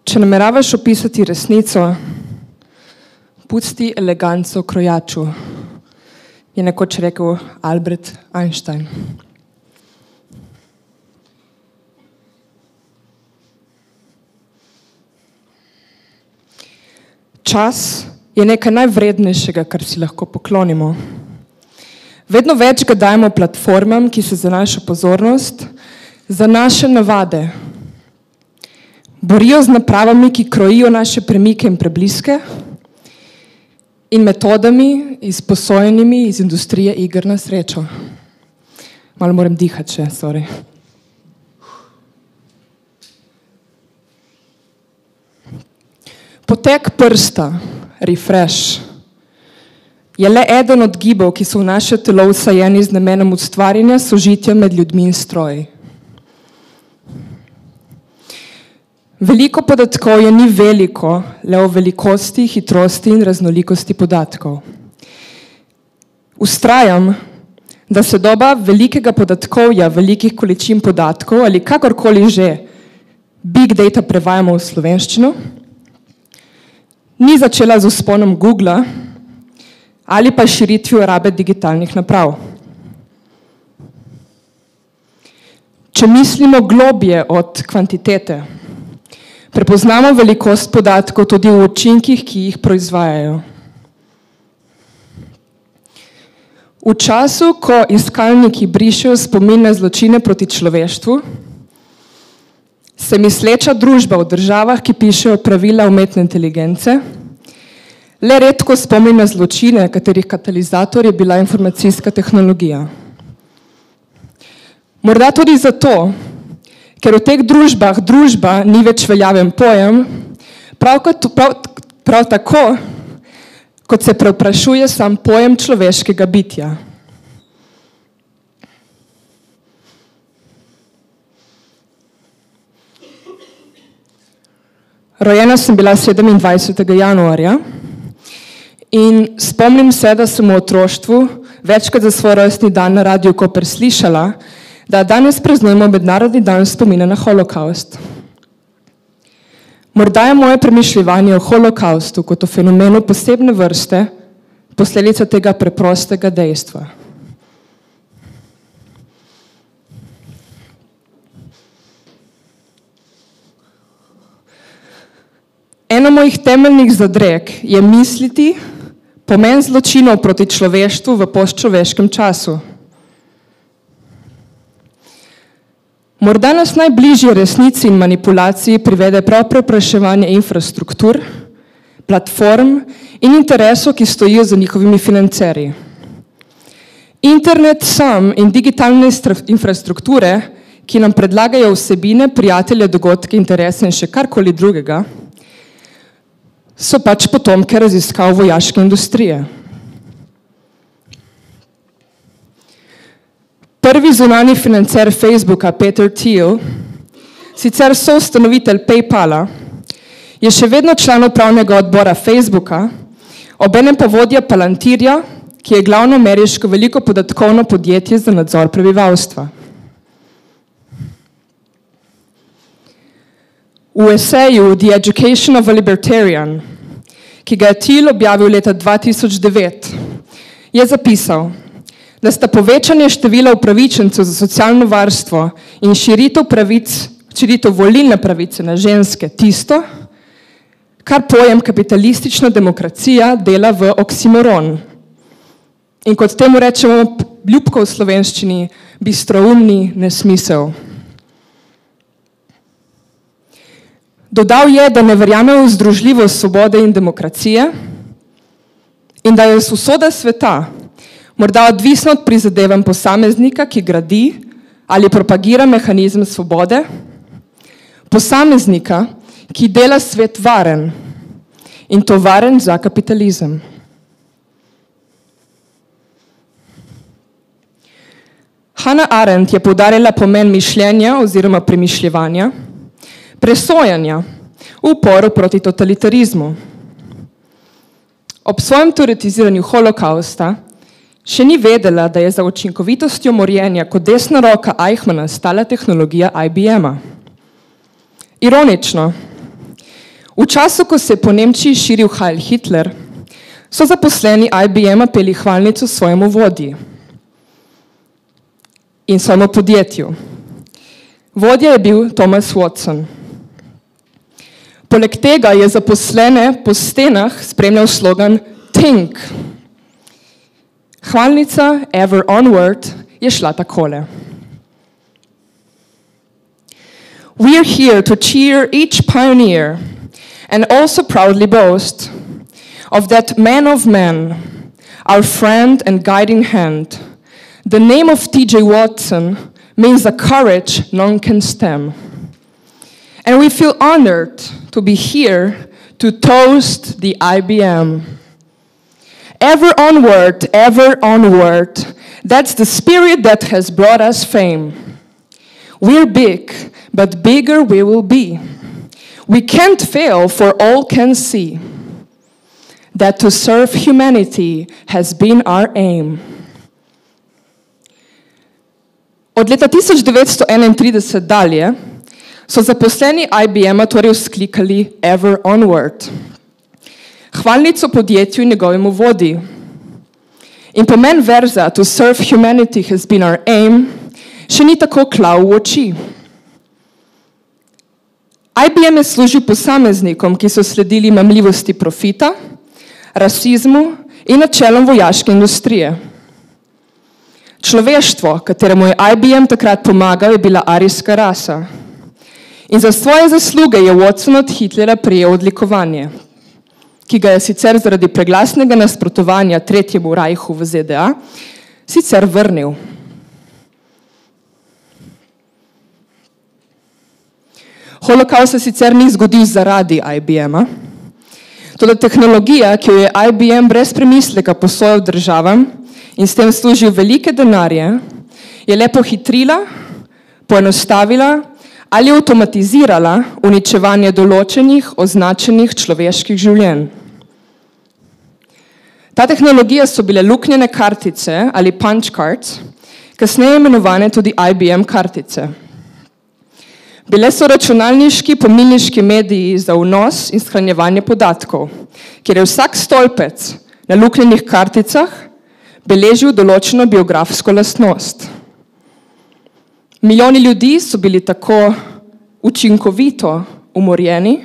Če nameravaš opisati resnico, pusti eleganco krojaču, je nekoč rekel Albert Einstein. Čas je nekaj najvrednejšega, kar si lahko poklonimo. Vedno več ga dajemo platformam, ki se za našo pozornost, za naše navade borijo z napravami, ki krojijo naše premike in prebliske in metodami, izposojenimi iz industrije iger na srečo. Malo moram dihati še, sorry. Potek prsta, refresh, je le eden od gibov, ki so v naše telo vsajeni z namenom ustvarjanja sožitja med ljudmi in stroji. Veliko podatkovja ni veliko, le o velikosti, hitrosti in raznolikosti podatkov. Vztrajam, da se doba velikega podatkovja, velikih količin podatkov ali kakorkoli že big data prevajamo v slovenščino, ni začela z vzponom Googla ali pa širitvijo rabe digitalnih naprav. Če mislimo globje od kvantitete, prepoznamo velikost podatkov tudi v učinkih, ki jih proizvajajo. V času, ko iskalniki brišejo spomin na zločine proti človeštvu, se misleča družba v državah, ki pišejo pravila umetne inteligence, le redko spomni na zločine, katerih katalizator je bila informacijska tehnologija. Morda tudi zato, ker v teh družbah družba ni več veljaven pojem, prav tako, kot se preoprašuje sam pojem človeškega bitja. Rojena sem bila 27. januarja in spomnim se, da sem v otroštvu večkrat za svoj rojstni dan na Radiu Koper slišala, da danes praznujemo mednarodni dan spomina na holokaust. Morda je moje premišljevanje o holokaustu kot o fenomenu posebne vrste posledica tega preprostega dejstva. Eno mojih temeljnih zadreg je misliti pomen zločinov proti človeštvu v postčloveškem času. Morda nas najbližje resnici in manipulaciji privede prav preopraševanje infrastruktur, platform in interesov, ki stojijo za njihovimi financerji. Internet sam in digitalne infrastrukture, ki nam predlagajo vsebine, prijatelje, dogodke, interese in še karkoli drugega, so pač potomke raziskav vojaške industrije. Prvi zunanji financer Facebooka, Peter Thiel, sicer soustanovitelj PayPala, je še vedno član upravnega odbora Facebooka, obenem pa vodja Palantirja, ki je glavno ameriško veliko podatkovno podjetje za nadzor prebivalstva. V eseju The Education of a Libertarian, ki ga je Thiel objavil leta 2009, je zapisal, da sta povečanje števila upravičencev za socialno varstvo in širitev volilne pravice na ženske tisto, kar pojem kapitalistična demokracija dela v oksimoron. In kot temu rečemo ljubko v slovenščini, bistroumni nesmisel. Dodal je, da ne verjame v združljivost svobode in demokracije in da je usoda sveta morda odvisno od prizadevanj posameznika, ki gradi ali propagira mehanizem svobode, posameznika, ki dela svet varen in to varen za kapitalizem. Hannah Arendt je poudarila pomen mišljenja oziroma premišljevanja, presojanja v uporu proti totalitarizmu. Ob svojem teoretiziranju holokausta še ni vedela, da je za učinkovitostjo morjenja kot desna roka Eichmanna stala tehnologija IBM-a. Ironično, V času, ko se je po Nemčiji širil Heil Hitler, so zaposleni IBM-a peli hvalnico svojemu vodji in svojemu podjetju. Vodja je bil Thomas Watson. Poleg tega je zaposlene po stenah spremljal slogan Think. Hvalnica Ever Onward je šla takole. We are here to cheer each pioneer and also proudly boast of that man of men, our friend and guiding hand. The name of T.J. Watson means a courage none can stem. And we feel honored to be here to toast the IBM. Ever onward, that's the spirit that has brought us fame. We're big, but bigger we will be. We can't fail, for all can see that to serve humanity has been our aim. Od leta 1931 dalje so zaposleni IBM-a torej vzklikali Ever Onward. Hvalnico podjetju in njegovemu vodji. In pomen verza To serve humanity has been our aim še ni tako klav v oči. IBM je služil posameznikom, ki so sledili mamljivosti profita, rasizmu in načelom vojaške industrije. Človeštvo, kateremu je IBM takrat pomagal, je bila arijska rasa. In za svoje zasluge je Watson od Hitlera prejel odlikovanje, ki ga je sicer zaradi preglasnega nasprotovanja Tretjemu rajhu v ZDA sicer vrnil. Holokavst se sicer ni zgodil zaradi IBM-a, toda tehnologija, ki jo je IBM brez premisleka posojal državam in s tem služil velike denarje, je le pohitrila, poenostavila ali avtomatizirala uničevanje določenih označenih človeških življenj. Ta tehnologija so bile luknjene kartice ali punch cards, kasneje imenovane tudi IBM kartice. Bile so računalniški pomnilniški mediji za vnos in shranjevanje podatkov, kjer je vsak stolpec na luknjenih karticah beležil določeno biografsko lastnost. Milijoni ljudi so bili tako učinkovito umorjeni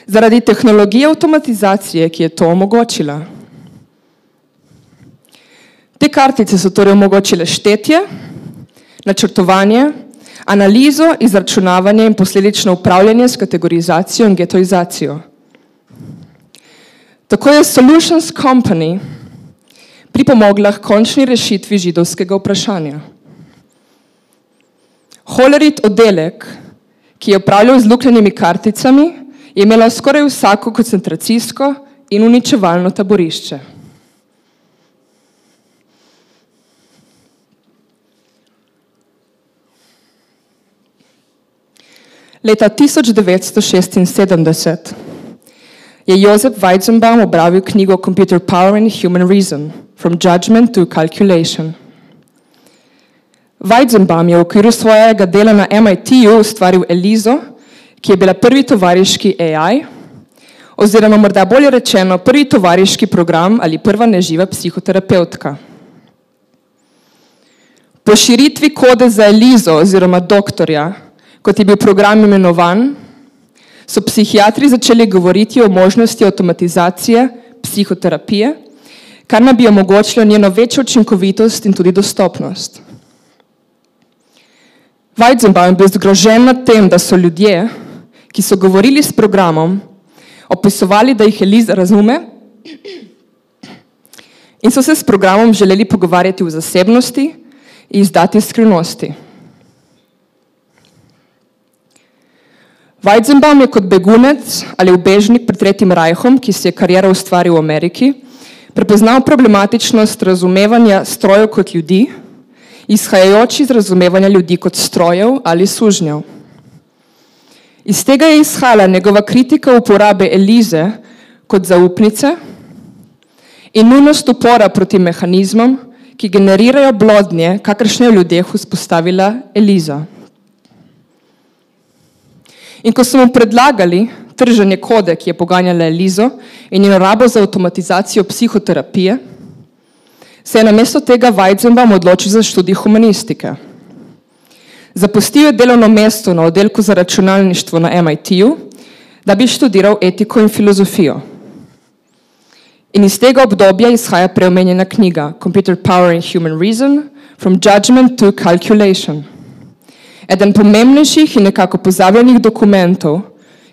zaradi tehnologije avtomatizacije, ki je to omogočila. Te kartice so torej omogočile štetje, načrtovanje, analizo, izračunavanje in posledično upravljanje s kategorizacijo in getoizacijo. Tako je Solutions Company pripomogla k končni rešitvi židovskega vprašanja. Hollerit oddelek, ki je upravljal z luknjenimi karticami, je imela skoraj vsako koncentracijsko in uničevalno taborišče. Leta 1976 je Joseph Weizenbaum objavil knjigo Computer Power and Human Reason, From Judgment to Calculation. Weizenbaum je v okviru svojega dela na MIT-ju ustvaril Elizo, ki je bila prvi tovariški AI, oziroma morda bolje rečeno prvi tovariški program ali prva neživa psihoterapeutka. Po širitvi kode za Elizo oziroma doktorja, kot je bil program imenovan, so psihiatri začeli govoriti o možnosti avtomatizacije psihoterapije, kar naj bi omogočilo njeno večjo učinkovitost in tudi dostopnost. Weizenbaum je bil zgrožen nad tem, da so ljudje, ki so govorili s programom, opisovali, da jih Eliza razume in so se s programom želeli pogovarjati v zasebnosti in izdati skrivnosti. Weizenbaum je kot begunec ali ubežnik pred Tretjim rajhom, ki si je kariero ustvaril v Ameriki, prepoznal problematičnost razumevanja strojev kot ljudi, izhajajoč iz razumevanja ljudi kot strojev ali sužnjev. Iz tega je izhajala njegova kritika uporabe Elize kot zaupnice in nujnost upora proti mehanizmom, ki generirajo blodnje, kakršne je v ljudeh vzpostavila Eliza. In ko so mu predlagali trženje kode, ki je poganjala Elizo in njeno rabo za avtomatizacijo psihoterapije, se je namesto tega Weizenbaum odločil za študij humanistike. Zapustil je delovno mesto na oddelku za računalništvo na MIT-ju, da bi študiral etiko in filozofijo. In iz tega obdobja izhaja preomenjena knjiga Computer Power and Human Reason, From Judgment to Calculation. Eden pomembnejših in nekako pozabljenih dokumentov,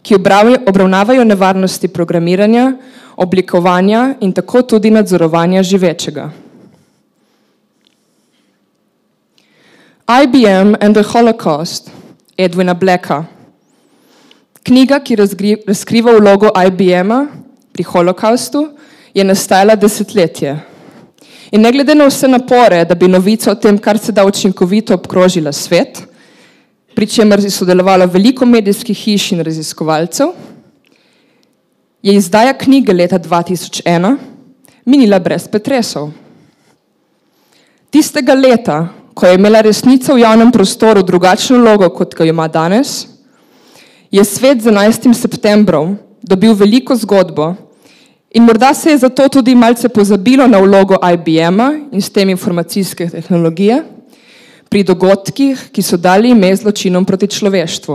ki obravnavajo nevarnosti programiranja, oblikovanja in tako tudi nadzorovanja živečega. IBM and the Holocaust, Edwina Blacka. Knjiga, ki razkriva vlogo IBM-a pri holokaustu, je nastajala desetletje. In ne glede na vse napore, da bi novica o tem, kar se da učinkovito obkrožila svet, pri čemer je sodelovalo veliko medijskih hiš in raziskovalcev, je izdaja knjige leta 2001 minila brez pretresov. Tistega leta, ko je imela resnica v javnem prostoru drugačno vlogo, kot ga ima danes, je svet z 11. septembrom dobil veliko zgodbo in morda se je zato tudi malce pozabilo na vlogo IBM-a in s tem informacijske tehnologije pri dogodkih, ki so dali ime zločinom proti človeštvu.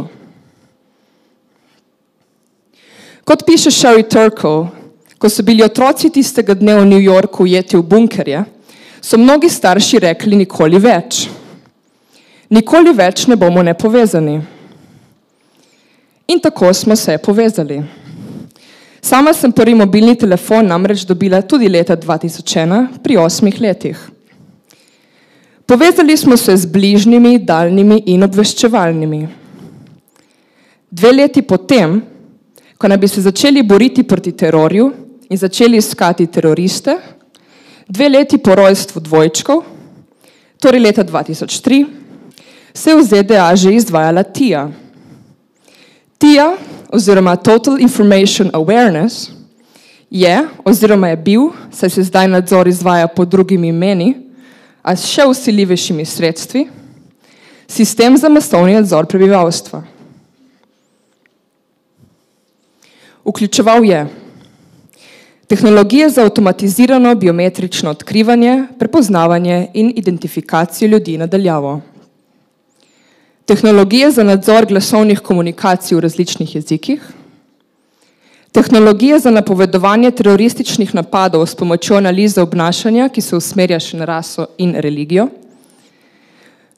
Kot piše Sherry Turkle, ko so bili otroci tistega dne v New Yorku ujeti v bunkerje, so mnogi starši rekli nikoli več. Nikoli več ne bomo nepovezani. In tako smo se povezali. Sama sem prvi mobilni telefon namreč dobila tudi leta 2001, pri 8 letih. Povezali smo se z bližnjimi, daljnimi in obveščevalnimi. 2 leti potem, ko naj bi se začeli boriti proti terorju in začeli iskati teroriste, 2 leti po rojstvu dvojčkov, torej leta 2003, se je v ZDA že izvajala TIA. TIA, oziroma Total Information Awareness, je, oziroma je bil, saj se zdaj nadzor izvaja pod drugimi imeni, a s še vsiljivejšimi sredstvi, sistem za masovni nadzor prebivalstva. Vključeval je tehnologije za avtomatizirano biometrično odkrivanje, prepoznavanje in identifikacijo ljudi na daljavo. Tehnologije za nadzor glasovnih komunikacij v različnih jezikih. Tehnologije za napovedovanje terorističnih napadov s pomočjo analize obnašanja, ki se usmerja še na raso in religijo.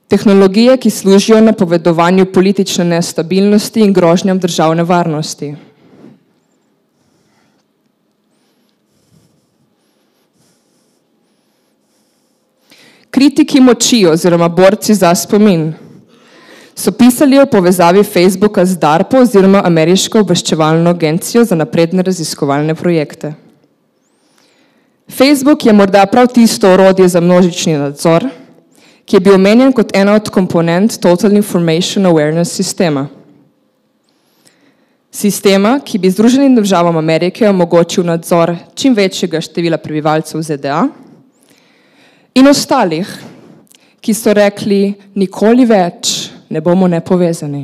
Tehnologije, ki služijo napovedovanju politične nestabilnosti in grožnjam državne varnosti. Kritiki moči oziroma borci za spomin so pisali o povezavi Facebooka z DARPO oziroma Ameriško obveščevalno agencijo za napredne raziskovalne projekte. Facebook je morda prav tisto orodje za množični nadzor, ki je bil omenjen kot ena od komponent Total Information Awareness sistema. Sistema, ki bi Združenim državam Amerike omogočil nadzor čim večjega števila prebivalcev ZDA in ostalih, ki so rekli nikoli več ne bomo nepovezani.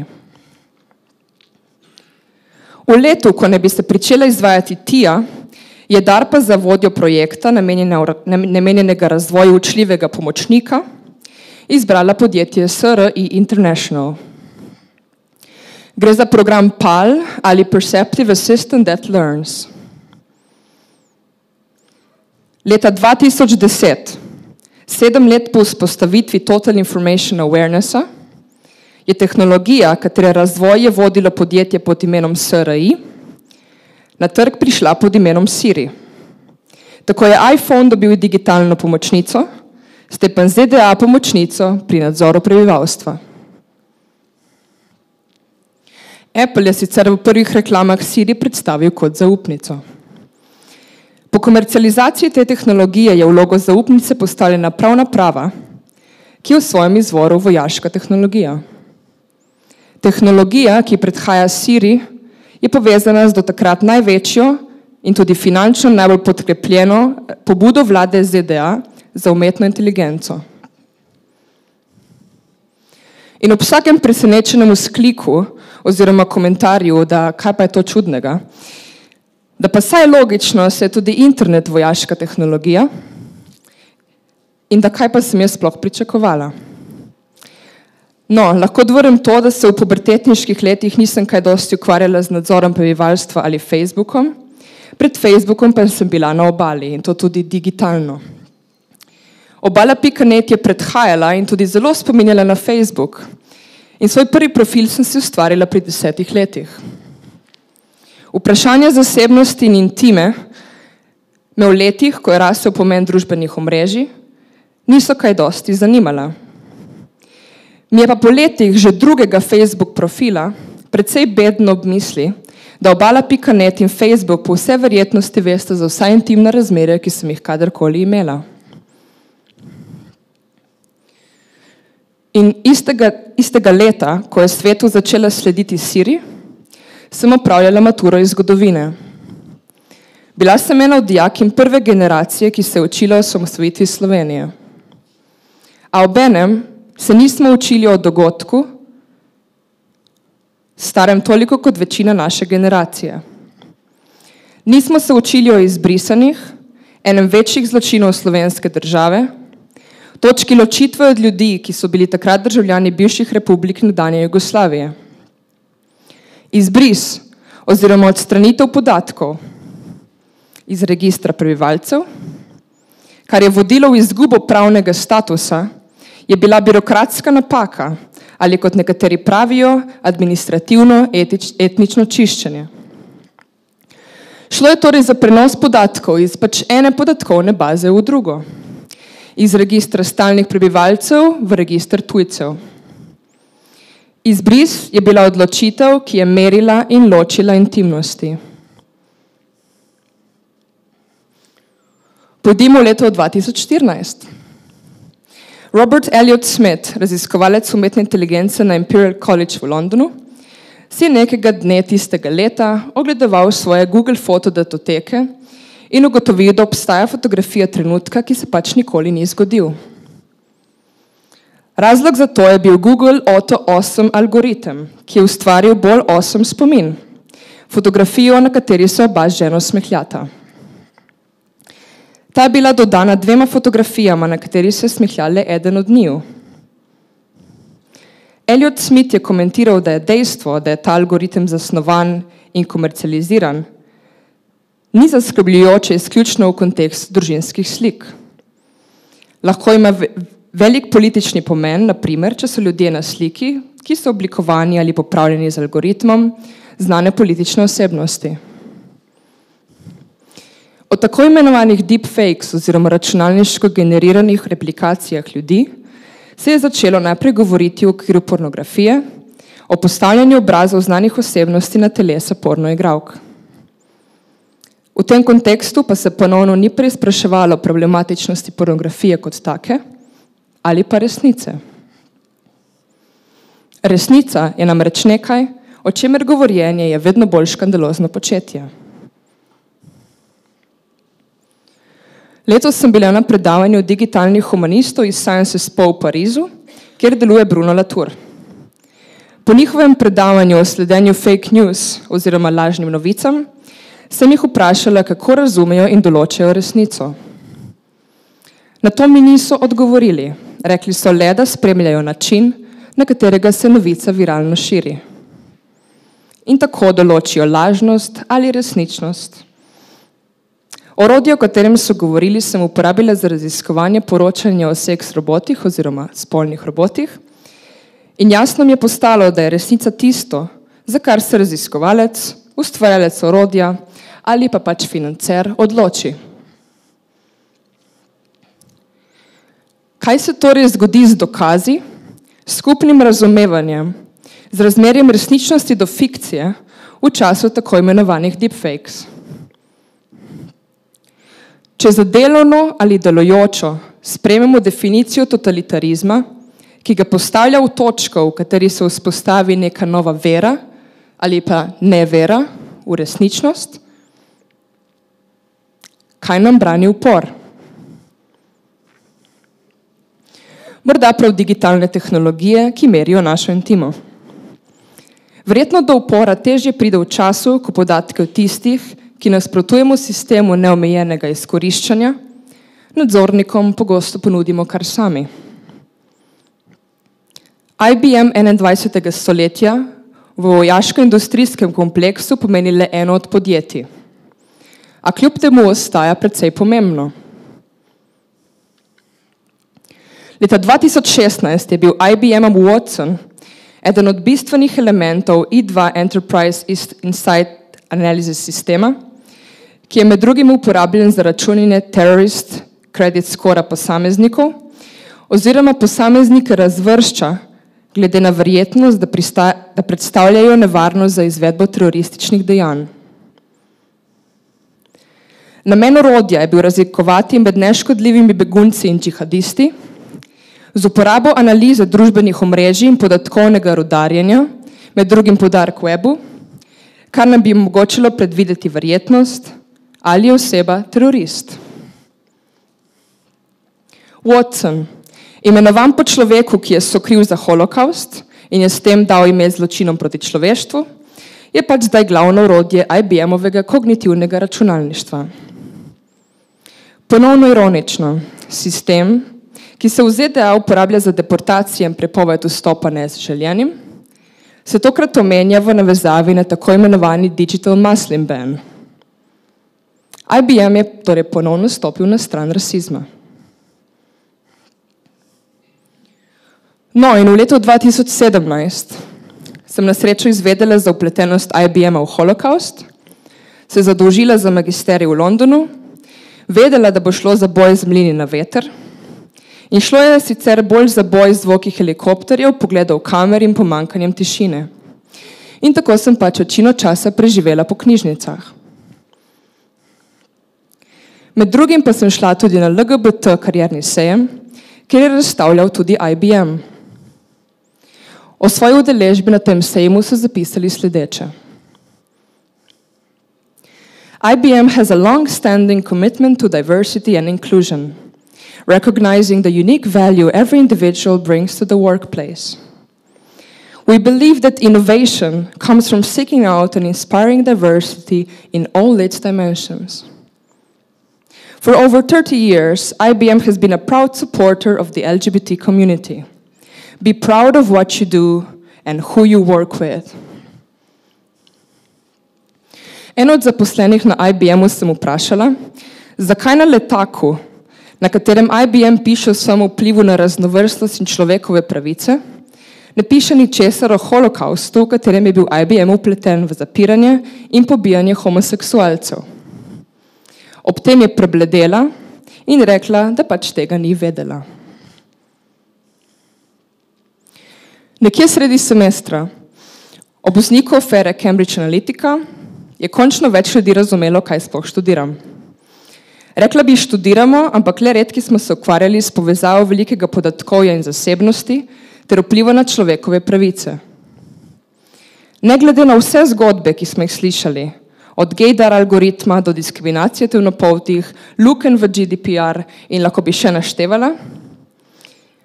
V letu, ko ne bi se pričela izvajati TIA, je DARPA za vodjo projekta namenjenega razvoju učljivega pomočnika izbrala podjetje SRI International. Gre za program PAL ali Perceptive Assistant That Learns. Leta 2010, 7 let po vzpostavitvi Total Information Awarenessa, je tehnologija, katere razvoj je vodilo podjetje pod imenom SRI, na trg prišla pod imenom Siri. Tako je iPhone dobil digitalno pomočnico, Stepan ZDA pomočnico pri nadzoru prebivalstva. Apple je sicer v prvih reklamah Siri predstavil kot zaupnico. Po komercializaciji te tehnologije je vlogo zaupnice postavljena prav naprava, ki je v svojem izvoru vojaška tehnologija. Tehnologija, ki predhaja Siri, je povezana z do takrat največjo in tudi finančno najbolj podkrepljeno pobudo vlade ZDA za umetno inteligenco. In ob vsakem presenečenem vzkliku oziroma komentarju, da kaj pa je to čudnega, da pa saj logično se je tudi internet vojaška tehnologija in da kaj pa sem jaz sploh pričakovala. No, lahko odvrnem to, da se v pubertetniških letih nisem kaj dosti ukvarjala z nadzorom prebivalstva ali Facebookom. Pred Facebookom pa sem bila na obali in to tudi digitalno. Obala.net je predhajala in tudi zelo spominjala na Facebook. In svoj prvi profil sem si ustvarila pri 10 letih. Vprašanja zasebnosti in intime me v letih, ko je rasel pomen družbenih omrežij, niso kaj dosti zanimala. Mi je pa po letih že drugega Facebook profila precej bedno ob misli, da obala.net in Facebook po vse verjetnosti veste za vsa intimna razmerja, ki sem jih kadarkoli imela. In istega leta, ko je svetu začela slediti Siri, sem opravljala maturo iz zgodovine. Bila sem ena od dijakinj prve generacije, ki se je učila o osamosvojitvi Slovenije. A obenem se nismo učili o dogodku, starem toliko kot večina naše generacije. Nismo se učili o izbrisanih, enem večjih zločinov slovenske države, točki ločitve od ljudi, ki so bili takrat državljani bivših republik nekdanje Jugoslavije. Izbris oziroma odstranitev podatkov iz registra prebivalcev, kar je vodilo v izgubo pravnega statusa, je bila birokratska napaka ali, kot nekateri pravijo, administrativno etnično čiščenje. Šlo je torej za prenos podatkov iz ene podatkovne baze v drugo. Iz registra stalnih prebivalcev v register tujcev. Izbris je bila odločitev, ki je merila in ločila intimnosti. Pojdimo v leto 2014. Robert Elliot Smith, raziskovalec umetne inteligence na Imperial College v Londonu, si je nekega dne tistega leta ogledoval svoje Google fotodatoteke in ugotovil, da obstaja fotografija trenutka, ki se pač nikoli ni zgodil. Razlog za to je bil Google Auto 8 algoritem, ki je ustvaril bolj 8 spomin, fotografijo, na kateri se oba z ženo smehljata. Ta je bila dodana 2 fotografijama, na kateri se smehlja le eden od njiju. Elliot Smith je komentiral, da je dejstvo, da je ta algoritem zasnovan in komercializiran, ni zaskrbljujoče izključno v kontekst družinskih slik. Lahko ima velik politični pomen, na primer, če so ljudje na sliki, ki so oblikovani ali popravljeni z algoritmom, znane politične osebnosti. O tako imenovanih deepfakes oziroma računalniško generiranih replikacijah ljudi se je začelo najprej govoriti v okviru pornografije, o postavljanju obrazov znanih osebnosti na telesa pornoigralk. V tem kontekstu pa se ponovno ni preizpraševalo problematičnosti pornografije kot take ali pa resnice. Resnica je namreč nekaj, o čemer govorjenje je vedno bolj škandalozno početje. Letos sem bila na predavanju digitalnih humanistov iz Sciences Po v Parizu, kjer deluje Bruno Latour. Po njihovem predavanju o sledenju fake news oziroma lažnim novicam sem jih vprašala, kako razumejo in določajo resnico. Na to mi niso odgovorili. Rekli so le, da spremljajo način, na katerega se novica viralno širi. In tako določijo lažnost ali resničnost. Orodje, o katerem so govorili, sem uporabila za raziskovanje poročanja o seks robotih oziroma spolnih robotih. In jasno mi je postalo, da je resnica tisto, za kar se raziskovalec, ustvarjalec orodja ali pa pač financer odloči. Kaj se torej zgodi z dokazi, skupnim razumevanjem, z razmerjem resničnosti do fikcije v času tako imenovanih deepfakes? Če za delovno ali delujočo sprejmemo definicijo totalitarizma, ki ga postavlja v točko, v kateri se vzpostavi neka nova vera ali pa nevera v resničnost, kaj nam brani upor? morda prav digitalne tehnologije, ki merijo našo intimo. Verjetno do upora težje pride v času, ko podatke o tistih, ki nasprotujemo sistemu neomejenega izkoriščanja, nadzornikom pogosto ponudimo kar sami. IBM 21. stoletja v vojaško-industrijskem kompleksu pomeni le eno od podjetij, a kljub temu ostaja precej pomembno. Leta 2016 je bil IBM Watson eden od bistvenih elementov I2 Enterprise Insight Analysis sistema, ki je med drugim uporabljen za računanje terrorist credit scora posameznikov oziroma posameznike razvršča glede na verjetnost, da predstavljajo nevarnost za izvedbo terorističnih dejanj. Namen orodja je bil razlikovati med neškodljivimi begunci in džihadisti, z uporabo analize družbenih omrežij in podatkovnega rudarjenja, med drugim po dark webu, kar nam bi omogočilo predvideti verjetnost, ali je oseba terorist. Watson, imenovan po človeku, ki je sokriv za holokaust in je s tem dal ime zločinom proti človeštvu, je pač zdaj glavno orodje IBM-ovega kognitivnega računalništva. Ponovno ironično, sistem, ki se v ZDA uporablja za deportacije in prepoved vstopa nezaželenim, se tokrat omenja v navezavi na tako imenovani digital Muslim ban. IBM je torej ponovno stopil na stran rasizma. No, in v letu 2017 sem na srečo izvedela za vpletenost IBM-a v holokaust, se zadolžila za magisterij v Londonu, vedela, da bo šlo za boj z mlini na veter in šlo je sicer bolj za boj z zvoki helikopterjev, pogledov kamer in pomankanjem tišine. In tako sem pač večino časa preživela po knjižnicah. Med drugim pa sem šla tudi na LGBT karierni sejem, kjer je razstavljal tudi IBM. O svoji udeležbi na tem sejmu so zapisali sledeče. IBM has a long-standing commitment to diversity and inclusion, recognizing the unique value every individual brings to the workplace. We believe that innovation comes from seeking out and inspiring diversity in all its dimensions. For over 30 years, IBM has been a proud supporter of the LGBT community. Be proud of what you do and who you work with. Eno od zaposlenih na IBM-u sem vprašala, zakaj na letaku, na katerem IBM piše o svojem vplivu na raznovrstnost in človekove pravice, ne piše ničesar o holokaustu, v katerem je bil IBM vpleten v zapiranje in pobijanje homoseksualcev. Ob tem je prebledela in rekla, da pač tega ni vedela. Nekje sredi semestra, ob vzniku afere Cambridge Analytica, je končno več ljudi razumelo, kaj sploh študiram. Rekla bi, študiramo, ampak le redki smo se ukvarjali s povezavo velikega podatkovja in zasebnosti ter vpliva na človekove pravice. Ne glede na vse zgodbe, ki smo jih slišali, od gaydar algoritma do diskriminacije temnopoltih, lukenj v GDPR in lahko bi še naštevala,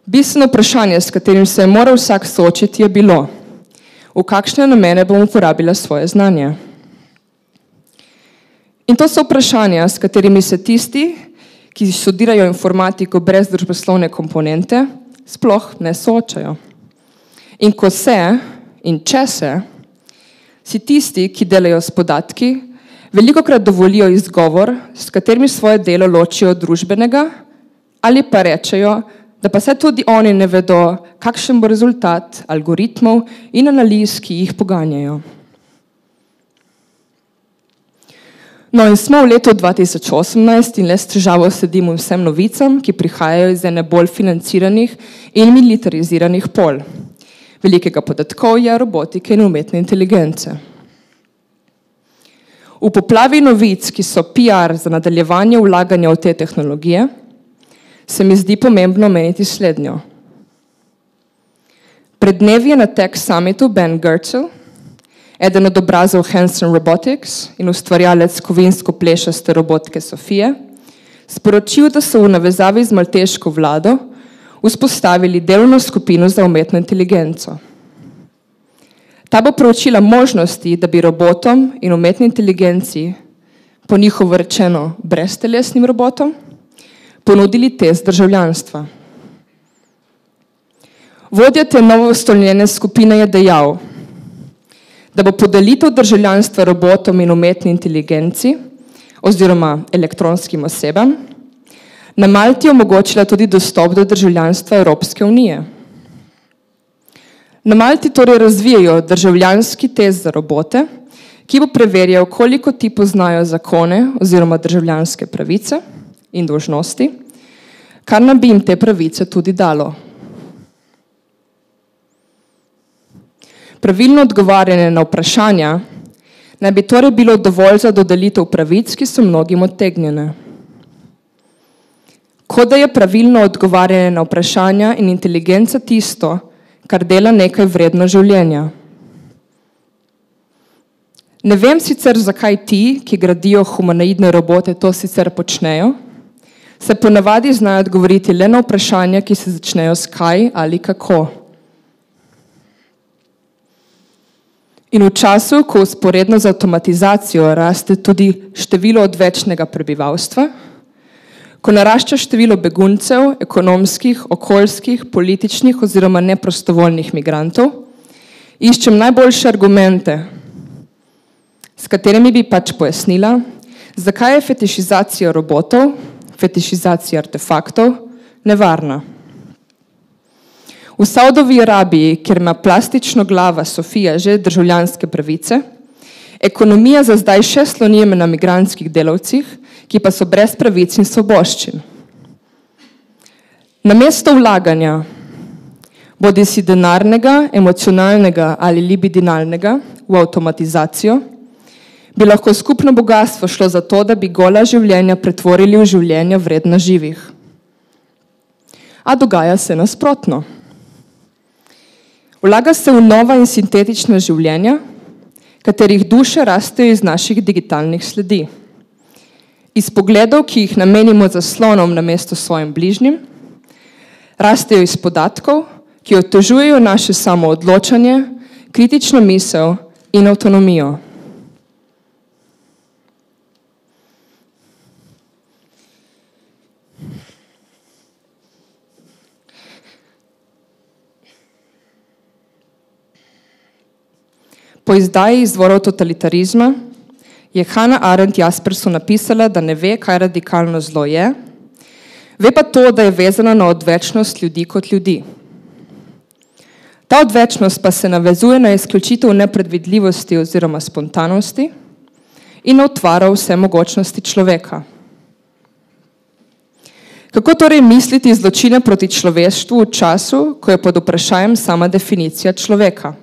bistveno vprašanje, s katerim se je moral vsak soočiti, je bilo, v kakšne namene bom uporabila svoje znanje. In to so vprašanja, s katerimi se tisti, ki študirajo informatiko brez družboslovne komponente, sploh ne soočajo. In ko se in če se, si tisti, ki delajo s podatki, velikokrat dovolijo izgovor, s katerimi svoje delo ločijo od družbenega, ali pa rečejo, da pa se tudi oni ne vedo, kakšen bo rezultat algoritmov in analiz, ki jih poganjajo. No in smo v letu 2018 in le s težavo sledimo vsem novicam, ki prihajajo iz ene bolj financiranih in militariziranih pol, velikega podatkovja, robotike in umetne inteligence. V poplavi novic, ki so PR za nadaljevanje vlaganja v te tehnologije, se mi zdi pomembno omeniti slednjo. Pred dnevi je na Tech Summitu Ben Goertzel, eden od obrazov Hanson Robotics in ustvarjalec kovinsko-plešaste robotke Sofije, sporočil, da so v navezavi z malteško vlado vzpostavili delovno skupino za umetno inteligenco. Ta bo preučila možnosti, da bi robotom in umetni inteligenci, po njihovo rečeno breztelesnim robotom, ponudili test državljanstva. Vodja te novoustvoljene skupine je dejal, da bo podelitev državljanstva robotom in umetni inteligenci oziroma elektronskim osebam na Malti omogočila tudi dostop do državljanstva Evropske unije. Na Malti torej razvijajo državljanski test za robote, ki bo preverjal, koliko ti poznajo zakone oziroma državljanske pravice in dolžnosti, kar nam bi jim te pravice tudi dalo. Pravilno odgovarjanje na vprašanja naj bi torej bilo dovolj za dodelitev pravic, ki so mnogim odtegnjene. Kot da je pravilno odgovarjanje na vprašanja in inteligenca tisto, kar dela nekaj vredno življenja. Ne vem sicer, zakaj ti, ki gradijo humanoidne robote, to sicer počnejo, se ponavadi znajo odgovoriti le na vprašanja, ki se začnejo s kaj ali kako. In v času, ko vzporedno z avtomatizacijo raste tudi število odvečnega prebivalstva, ko narašča število beguncev, ekonomskih, okoljskih, političnih oziroma neprostovoljnih migrantov, iščem najboljše argumente, s katerimi bi pač pojasnila, zakaj je fetišizacija robotov, fetišizacija artefaktov, nevarna. V Saudovi Arabiji, kjer ima plastično glava Sofija že državljanske pravice, ekonomija za zdaj še sloni na migrantskih delavcih, ki pa so brez pravic in svoboščin. Namesto vlaganja, bodisi denarnega, emocionalnega ali libidinalnega, v avtomatizacijo, bi lahko skupno bogastvo šlo za to, da bi gola življenja pretvorili v življenja vredna živih. A dogaja se nasprotno. Vlaga se v nova in sintetična življenja, katerih duše rastejo iz naših digitalnih sledi. Iz pogledov, ki jih namenimo zaslonom namesto svojim bližnjim, rastejo iz podatkov, ki otežujejo naše samoodločanje, kritično misel in avtonomijo. Po izdaji Izvorov totalitarizma je Hannah Arendt Jaspersu napisala, da ne ve, kaj radikalno zlo je, ve pa to, da je vezana na odvečnost ljudi kot ljudi. Ta odvečnost pa se navezuje na izključitev nepredvidljivosti oziroma spontanosti in na utvaro vse mogočnosti človeka. Kako torej misliti zločine proti človeštvu v času, ko je pod vprašanjem sama definicija človeka?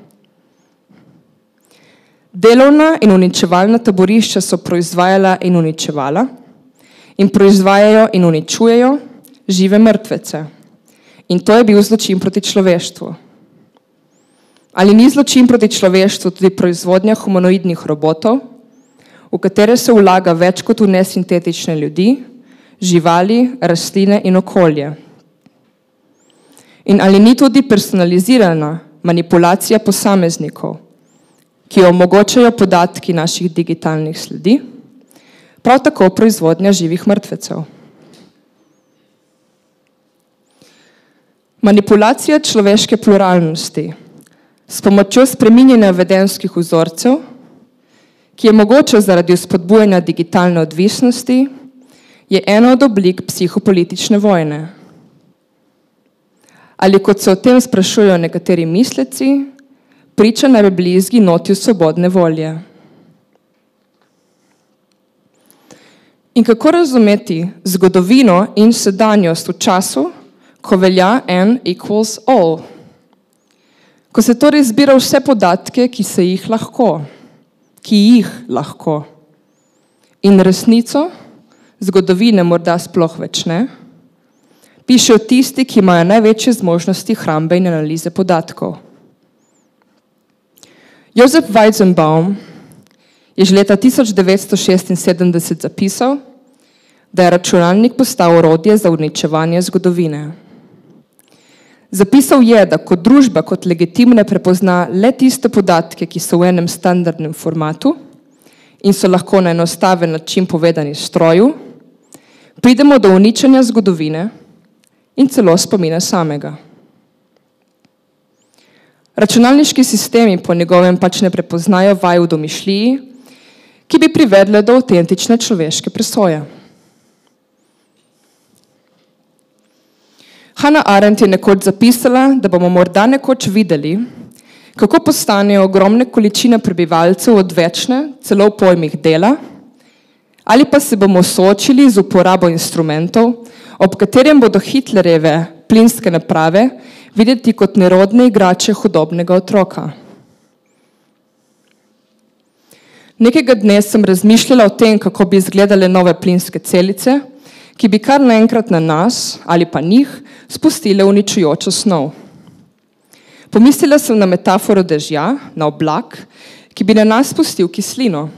Delovna in uničevalna taborišča so proizvajala in uničevala in proizvajajo in uničujejo žive mrtvece. In to je bil zločin proti človeštvu. Ali ni zločin proti človeštvu tudi proizvodnja humanoidnih robotov, v katere se vlaga več kot v nesintetične ljudi, živali, rastline in okolje? In ali ni tudi personalizirana manipulacija posameznikov, ki jo omogočajo podatki naših digitalnih sledi, prav tako proizvodnja živih mrtvecev? Manipulacija človeške pluralnosti s pomočjo spreminjanja vedenjskih vzorcev, ki je mogoče zaradi vzpodbujanja digitalne odvisnosti, je ena od oblik psihopolitične vojne. Ali kot se o tem sprašujejo nekateri misleci, priča naj bi bili izginotju svobodne volje. In kako razumeti zgodovino in sedanjost v času, ko velja N equals all? Ko se torej zbira vse podatke, ki jih lahko. In resnico, zgodovine morda sploh več ne, pišejo tisti, ki imajo največje zmožnosti hrambe in analize podatkov. Josef Weizenbaum je že leta 1976 zapisal, da je računalnik postal orodje za uničevanje zgodovine. Zapisal je, da kot družba kot legitimne prepozna le tiste podatke, ki so v enem standardnem formatu in so lahko na enostaven način povedani stroju, pridemo do uničenja zgodovine in celo spomina samega. Računalniški sistemi po njegovem pač ne prepoznajo vaj v domišljiji, ki bi privedle do avtentične človeške presoje. Hannah Arendt je nekoč zapisala, da bomo morda nekoč videli, kako postanejo ogromne količine prebivalcev odvečne, celo v pojmih dela, ali pa se bomo soočili z uporabo instrumentov, ob katerem bodo Hitlerjeve plinske naprave videti kot nerodne igrače hudobnega otroka. Nekega dne sem razmišljala o tem, kako bi izgledale nove plinske celice, ki bi kar naenkrat na nas ali pa njih spustile uničujočo snov. Pomislila sem na metaforo dežja, na oblak, ki bi na nas spustil kislino.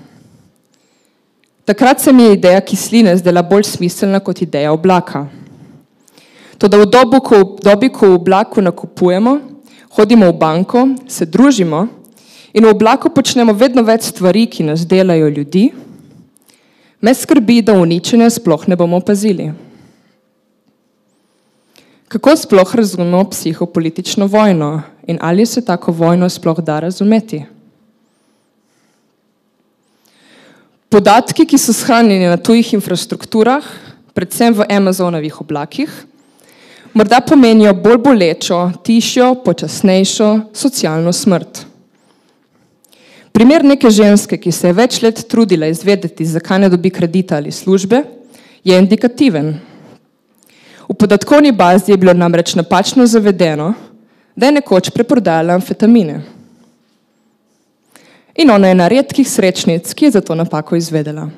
Takrat se mi je ideja kisline zdela bolj smiselna kot ideja oblaka. Toda v dobi, ko v oblaku nakupujemo, hodimo v banko, se družimo in v oblaku počnemo vedno več stvari, ki nas delajo ljudi, me skrbi, da uničenja sploh ne bomo opazili. Kako sploh razumemo psihopolitično vojno in ali se tako vojno sploh da razumeti? Podatki, ki so shranjeni na tujih infrastrukturah, predvsem v Amazonovih oblakih, morda pomenijo bolj bolečo, tišjo, počasnejšo socialno smrt. Primer neke ženske, ki se je več let trudila izvedeti, zakaj ne dobi kredita ali službe, je indikativen. V podatkovni bazi je bilo namreč napačno zavedeno, da je nekoč preprodajala amfetamine. In ona je ena redkih srečnic, ki je za to napako izvedela.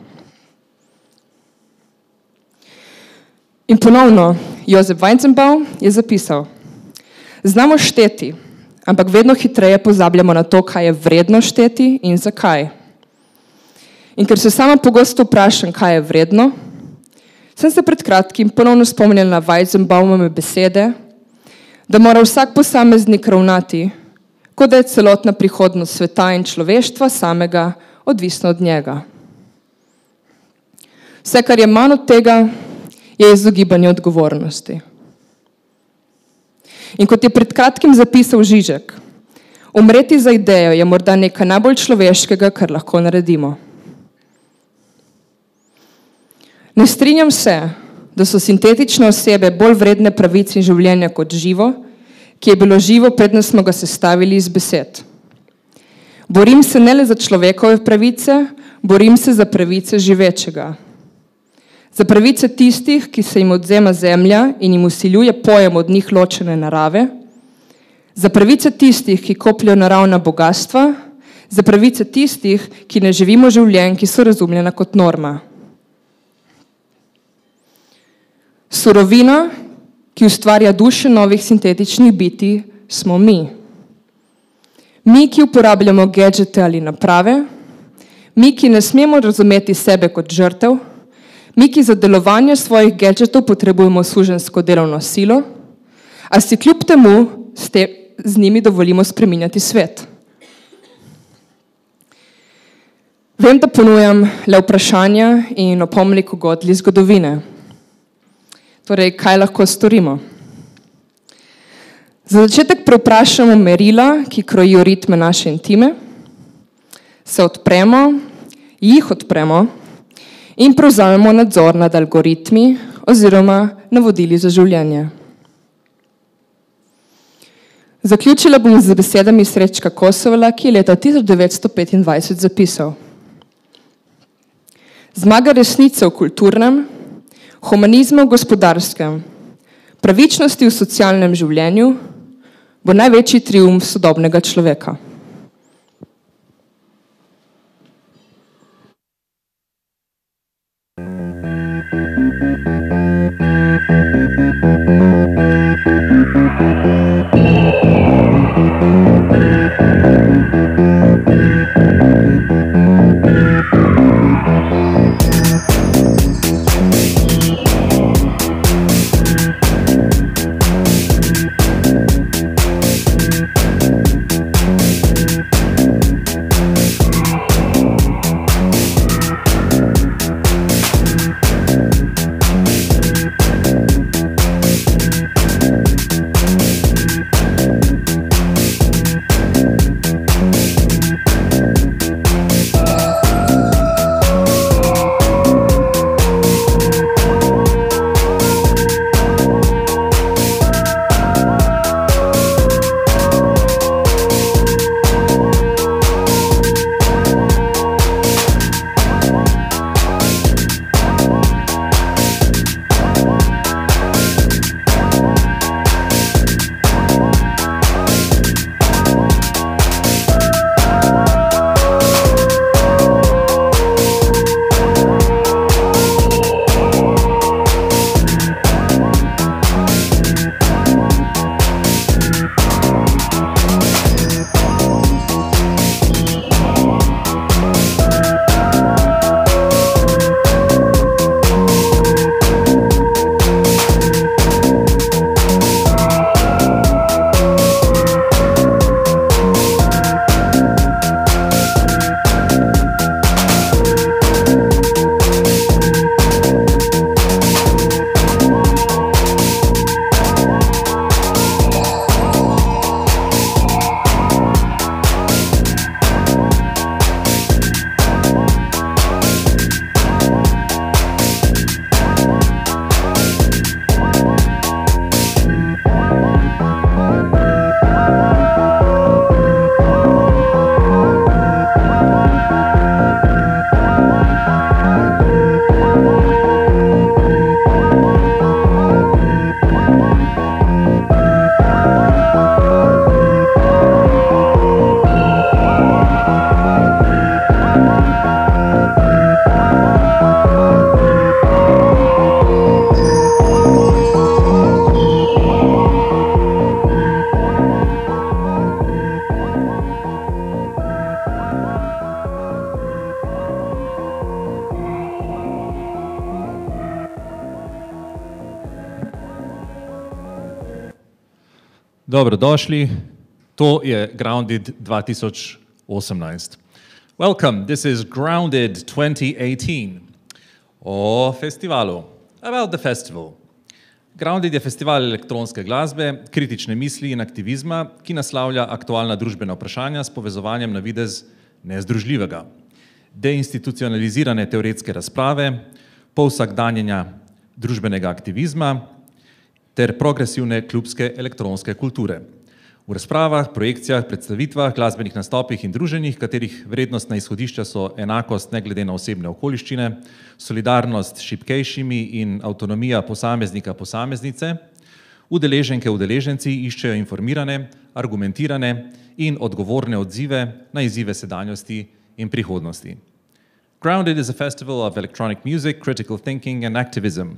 In ponovno, Josef Weizenbaum je zapisal: znamo šteti, ampak vedno hitreje pozabljamo na to, kaj je vredno šteti in zakaj. In ker se sama pogosto vprašam, kaj je vredno, sem se pred kratkim ponovno spomnila na Weizenbaumove besede, da mora vsak posameznik ravnati, kot da je celotna prihodnost sveta in človeštva samega odvisno od njega. Vse, kar je manj od tega, je izogibanje odgovornosti. In kot je pred kratkim zapisal Žižek, umreti za idejo je morda nekaj najbolj človeškega, kar lahko naredimo. Ne strinjam se, da so sintetične osebe bolj vredne pravic in življenja kot živo, ki je bilo živo, predno smo ga sestavili iz besed. Borim se ne le za človekove pravice, borim se za pravice živečega. Za pravice tistih, ki se jim odzema zemlja in jim vsiljuje pojem od njih ločene narave, za pravice tistih, ki kopljajo naravna bogatstva, za pravice tistih, ki ne živimo življenj, ki so razumljena kot norma. Surovina, ki ustvarja duše novih sintetičnih bitij, smo mi. Mi, ki uporabljamo gadžete ali naprave, mi, ki ne smemo razumeti sebe kot žrtev, mi, ki za delovanje svojih gadžetov potrebujemo suženjsko delovno silo, a si kljub temu z njimi dovolimo spreminjati svet. Vem, da ponujam le vprašanja in opomnik ugodli zgodovine. Torej, kaj lahko storimo? Za začetek prevprašamo merila, ki krojijo ritme naše intime, se odpremo, jih odpremo in prevzamemo nadzor nad algoritmi oziroma navodili za življenje. Zaključila bom z besedami Srečka Kosovala, ki je leta 1925 zapisal: zmaga resnice v kulturnem, humanizmu v gospodarskem, pravičnosti v socialnem življenju bo največji triumf sodobnega človeka. Dobrodošli, to je Grounded 2018. Welcome, this is Grounded 2018. O festivalu, about the festival. Grounded je festival elektronske glasbe, kritične misli in aktivizma, ki naslavlja aktualna družbena vprašanja s povezovanjem na videz nezdružljivega. Deinstitucionalizirane teoretske razprave, povsakdanjenja družbenega aktivizma ter progresivne klubske elektronske kulture. V razpravah, projekcijah, predstavitvah, glasbenih nastopih in druženjih, katerih vrednostna izhodišča so enakost ne glede na osebne okoliščine, solidarnost s šibkejšimi in avtonomija posameznika posameznice, udeleženke udeleženci iščejo informirane, argumentirane in odgovorne odzive na izzive sedanjosti in prihodnosti. Grounded is a festival of electronic music, critical thinking and activism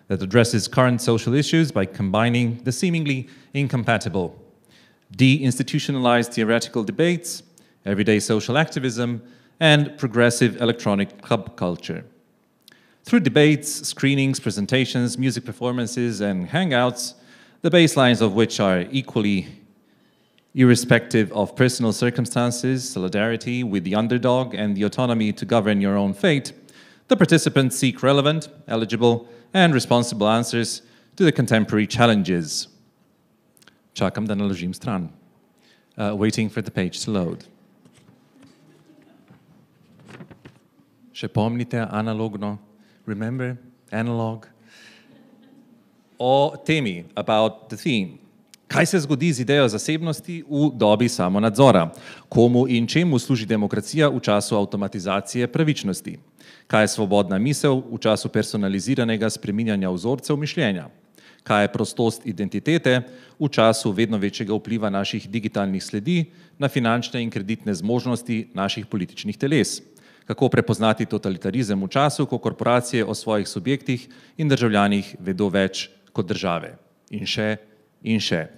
that addresses current social issues by combining the seemingly incompatible. De-institutionalized theoretical debates, everyday social activism, and progressive electronic club culture. Through debates, screenings, presentations, music performances, and hangouts, the baselines of which are equally irrespective of personal circumstances, solidarity with the underdog, and the autonomy to govern your own fate, the participants seek relevant, eligible, and responsible answers to the contemporary challenges. Čakam, da naložim stran. Waiting for the page to load. Še pomnite analogno? Remember? Analog? O temi, about the theme. Kaj se zgodi z idejo zasebnosti v dobi samonadzora? Komu in čemu služi demokracija v času avtomatizacije pravičnosti? Kaj je svobodna misel v času personaliziranega spreminjanja vzorcev mišljenja? Kaj je prostost identitete v času vedno večjega vpliva naših digitalnih sledi na finančne in kreditne zmožnosti naših političnih teles? Kako prepoznati totalitarizem v času, ko korporacije o svojih subjektih in državljanih vedo več kot države? In še, in še.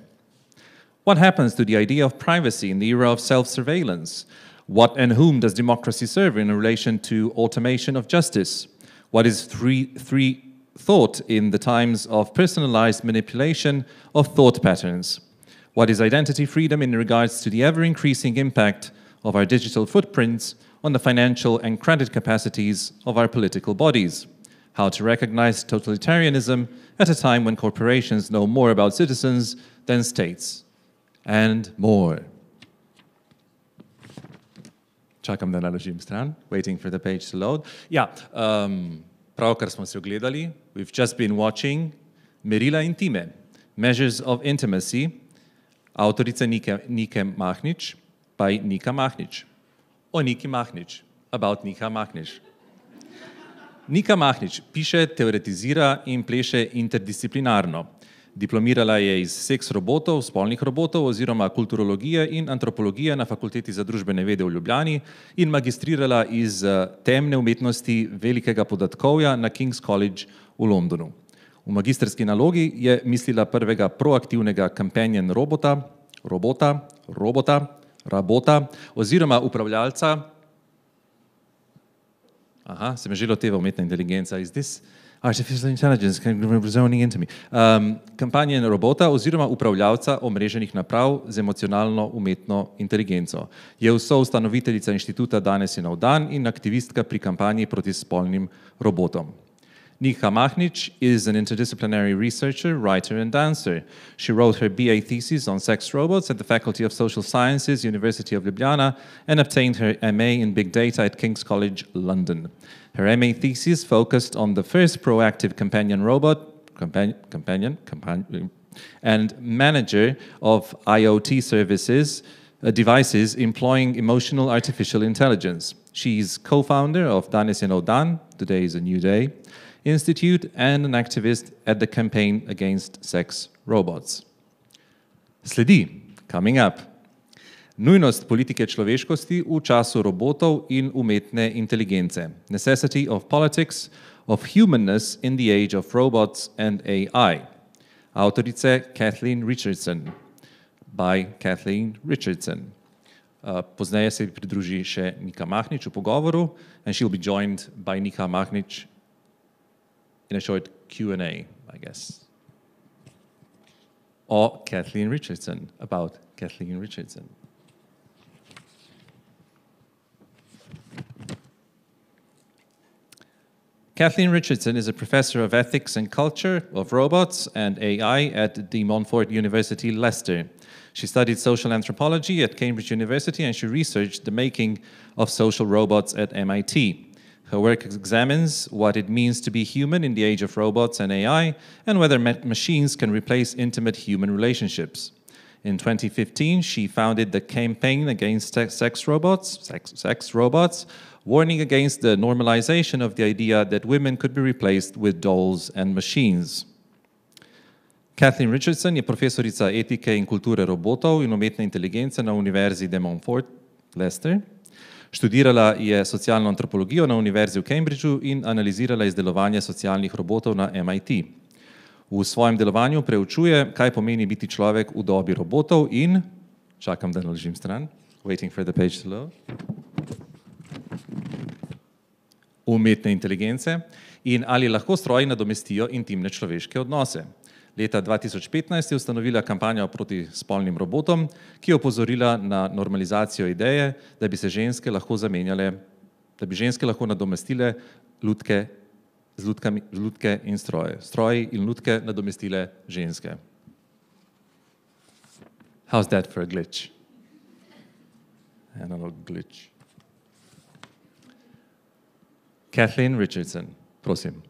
What happens to the idea of privacy in the era of self-surveillance? What and whom does democracy serve in relation to automation of justice? What is free thought in the times of personalized manipulation of thought patterns? What is identity freedom in regards to the ever-increasing impact of our digital footprints on the financial and credit capacities of our political bodies? How to recognize totalitarianism at a time when corporations know more about citizens than states? And more. Čakam, da naložim stran. Waiting for the page to load. Ja, pravkar smo se ogledali. We've just been watching Merila intime, Measures of Intimacy, avtorice Nike Mahnič, by Nika Mahnič. O Niki Mahnič, about Nika Mahnič. Nika Mahnič piše, teoretizira in pleše interdisciplinarno. Diplomirala je iz seks robotov, spolnih robotov oziroma kulturologije in antropologije na Fakulteti za družbene vede v Ljubljani in magistrirala iz temne umetnosti velikega podatkovja na King's College v Londonu. V magistrski nalogi je mislila prvega proaktivnega companion robota oziroma upravljalca. Aha, se me že loteva umetna inteligenca. Is this artificial intelligence zoning into me? Companion robota oziroma upravljalca omreženih naprav z emocionalno umetno inteligenco. Je soustanoviteljica inštituta Danes je nov dan in aktivistka pri kampanji proti spolnim robotom. Nika Mahnič is an interdisciplinary researcher, writer and dancer. She wrote her BA thesis on sex robots at the Faculty of Social Sciences, University of Ljubljana, and obtained her MA in Big Data at King's College, London. Her MA thesis focused on the first proactive companion robot, and manager of IoT services, devices employing emotional artificial intelligence. She's co-founder of Danes je nov dan, Today is a New Day, Institute and an activist at the campaign against sex robots. Sledi, coming up. Nujnost politike človeškosti v času robotov in umetne inteligence. Necessity of politics of humanness in the age of robots and AI. Avtorice Kathleen Richardson. By Kathleen Richardson. Pozneje se pridruži še Nika Mahnič v pogovoru, and she'll be joined by Nika Mahnič in a short Q&A, I guess. or Kathleen Richardson, about Kathleen Richardson. Kathleen Richardson is a professor of ethics and culture of robots and AI at De Montfort University, Leicester. She studied social anthropology at Cambridge University, and she researched the making of social robots at MIT. Her work examines what it means to be human in the age of robots and AI, and whether machines can replace intimate human relationships. In 2015, she founded the Campaign Against Sex Robots, warning against the normalization of the idea that women could be replaced with dolls and machines. Kathleen Richardson je profesorica etike in kulture robotov in umetne inteligence na Univerzi de Montfort, Leicester. Študirala je socialno antropologijo na Univerzi v Cambridgeu in analizirala izdelovanje socialnih robotov na MIT. V svojem delovanju preučuje, kaj pomeni biti človek v dobi robotov in, čakam, da naložim stran, waiting for the page to load, umetne inteligence in ali lahko stroji nadomestijo intimne človeške odnose. Leta 2015 je ustanovila kampanjo proti spolnim robotom, ki je opozorila na normalizacijo ideje, da bi se ženske lahko zamenjale, da bi ženske lahko nadomestile lutke in stroje. Stroji in lutke nadomestile ženske. How's that for a glitch? Analog glitch. Kathleen Richardson, prosim.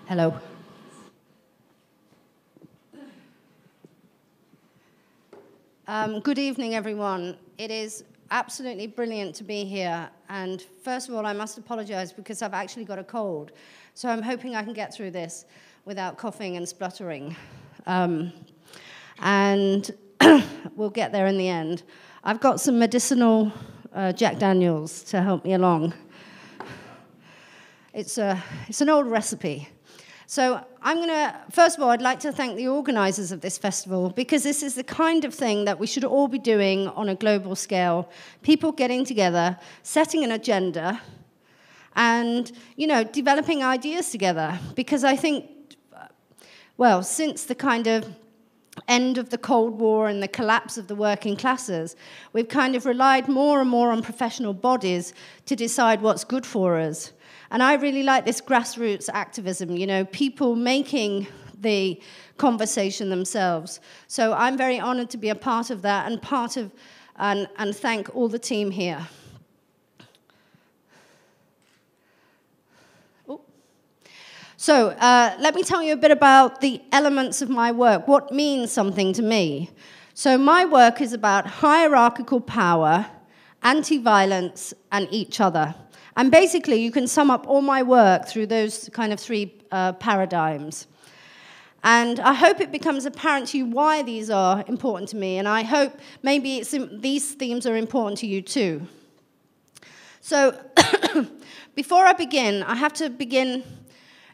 Hello. Good evening, everyone. It is absolutely brilliant to be here. And first of all, I must apologize because I've actually got a cold. So I'm hoping I can get through this without coughing and spluttering. And we'll get there in the end. I've got some medicinal Jack Daniels to help me along. It's an old recipe. So first of all, I'd like to thank the organizers of this festival, because this is the kind of thing that we should all be doing on a global scale. People getting together, setting an agenda, and, developing ideas together. Because I think, well, since the kind of end of the Cold War and the collapse of the working classes, we've kind of relied more and more on professional bodies to decide what's good for us. And I really like this grassroots activism, people making the conversation themselves. So I'm very honored to be a part of that and thank all the team here. So let me tell you a bit about the elements of my work, what means something to me. So my work is about hierarchical power, anti-violence, and each other. And basically, you can sum up all my work through those kind of three paradigms. And I hope it becomes apparent to you why these are important to me, and I hope maybe these themes are important to you too. So before I begin, I have to begin,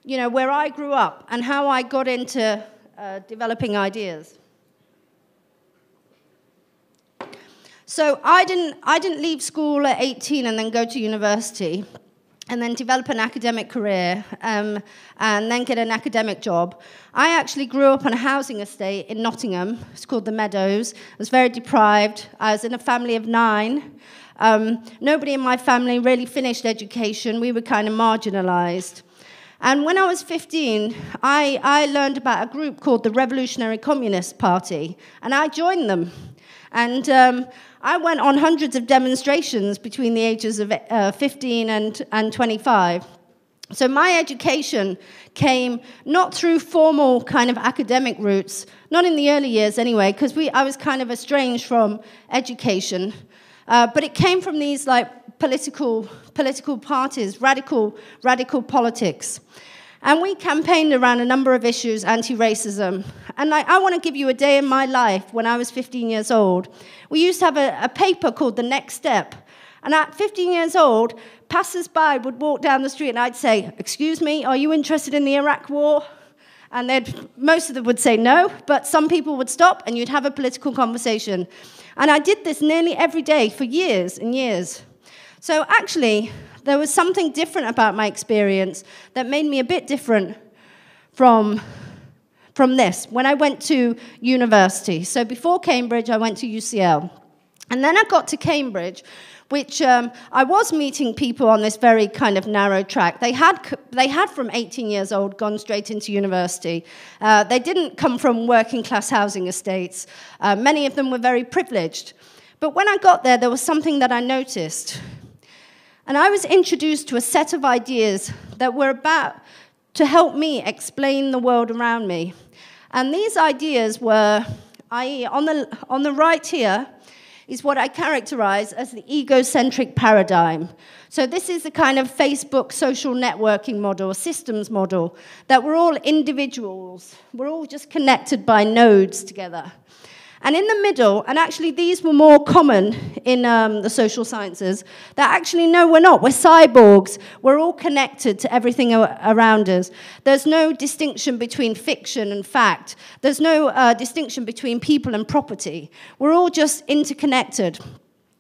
where I grew up and how I got into developing ideas. So I didn't leave school at 18 and then go to university and then develop an academic career and then get an academic job. I actually grew up on a housing estate in Nottingham. It's called the Meadows. I was very deprived. I was in a family of 9. Nobody in my family really finished education. We were kind of marginalized. And when I was 15, I learned about a group called the Revolutionary Communist Party, and I joined them. And I went on hundreds of demonstrations between the ages of 15 and 25. So my education came not through formal kind of academic routes, not in the early years anyway, because I was kind of estranged from education. But it came from these political parties, radical politics. And we campaigned around a number of issues, anti-racism. And I want to give you a day in my life when I was 15 years old. We used to have a paper called The Next Step. And at 15 years old, passers-by would walk down the street and I'd say, "Excuse me, are you interested in the Iraq war?" And most of them would say no, but some people would stop and you'd have a political conversation. And I did this nearly every day for years and years. So actually, there was something different about my experience that made me a bit different from this. When I went to university, so before Cambridge, I went to UCL. And then I got to Cambridge, which I was meeting people on this very kind of narrow track. They had from 18 years old gone straight into university. They didn't come from working class housing estates. Many of them were very privileged. But when I got there was something that I noticed. And I was introduced to a set of ideas that were about to help me explain the world around me. And these ideas were, i.e., on the right here, is what I characterize as the egocentric paradigm. So this is the kind of Facebook social networking model, a systems model, that we're all individuals. We're all just connected by nodes together. And in the middle, and actually these were more common in the social sciences, that actually, no, we're not. We're cyborgs. We're all connected to everything around us. There's no distinction between fiction and fact. There's no distinction between people and property. We're all just interconnected.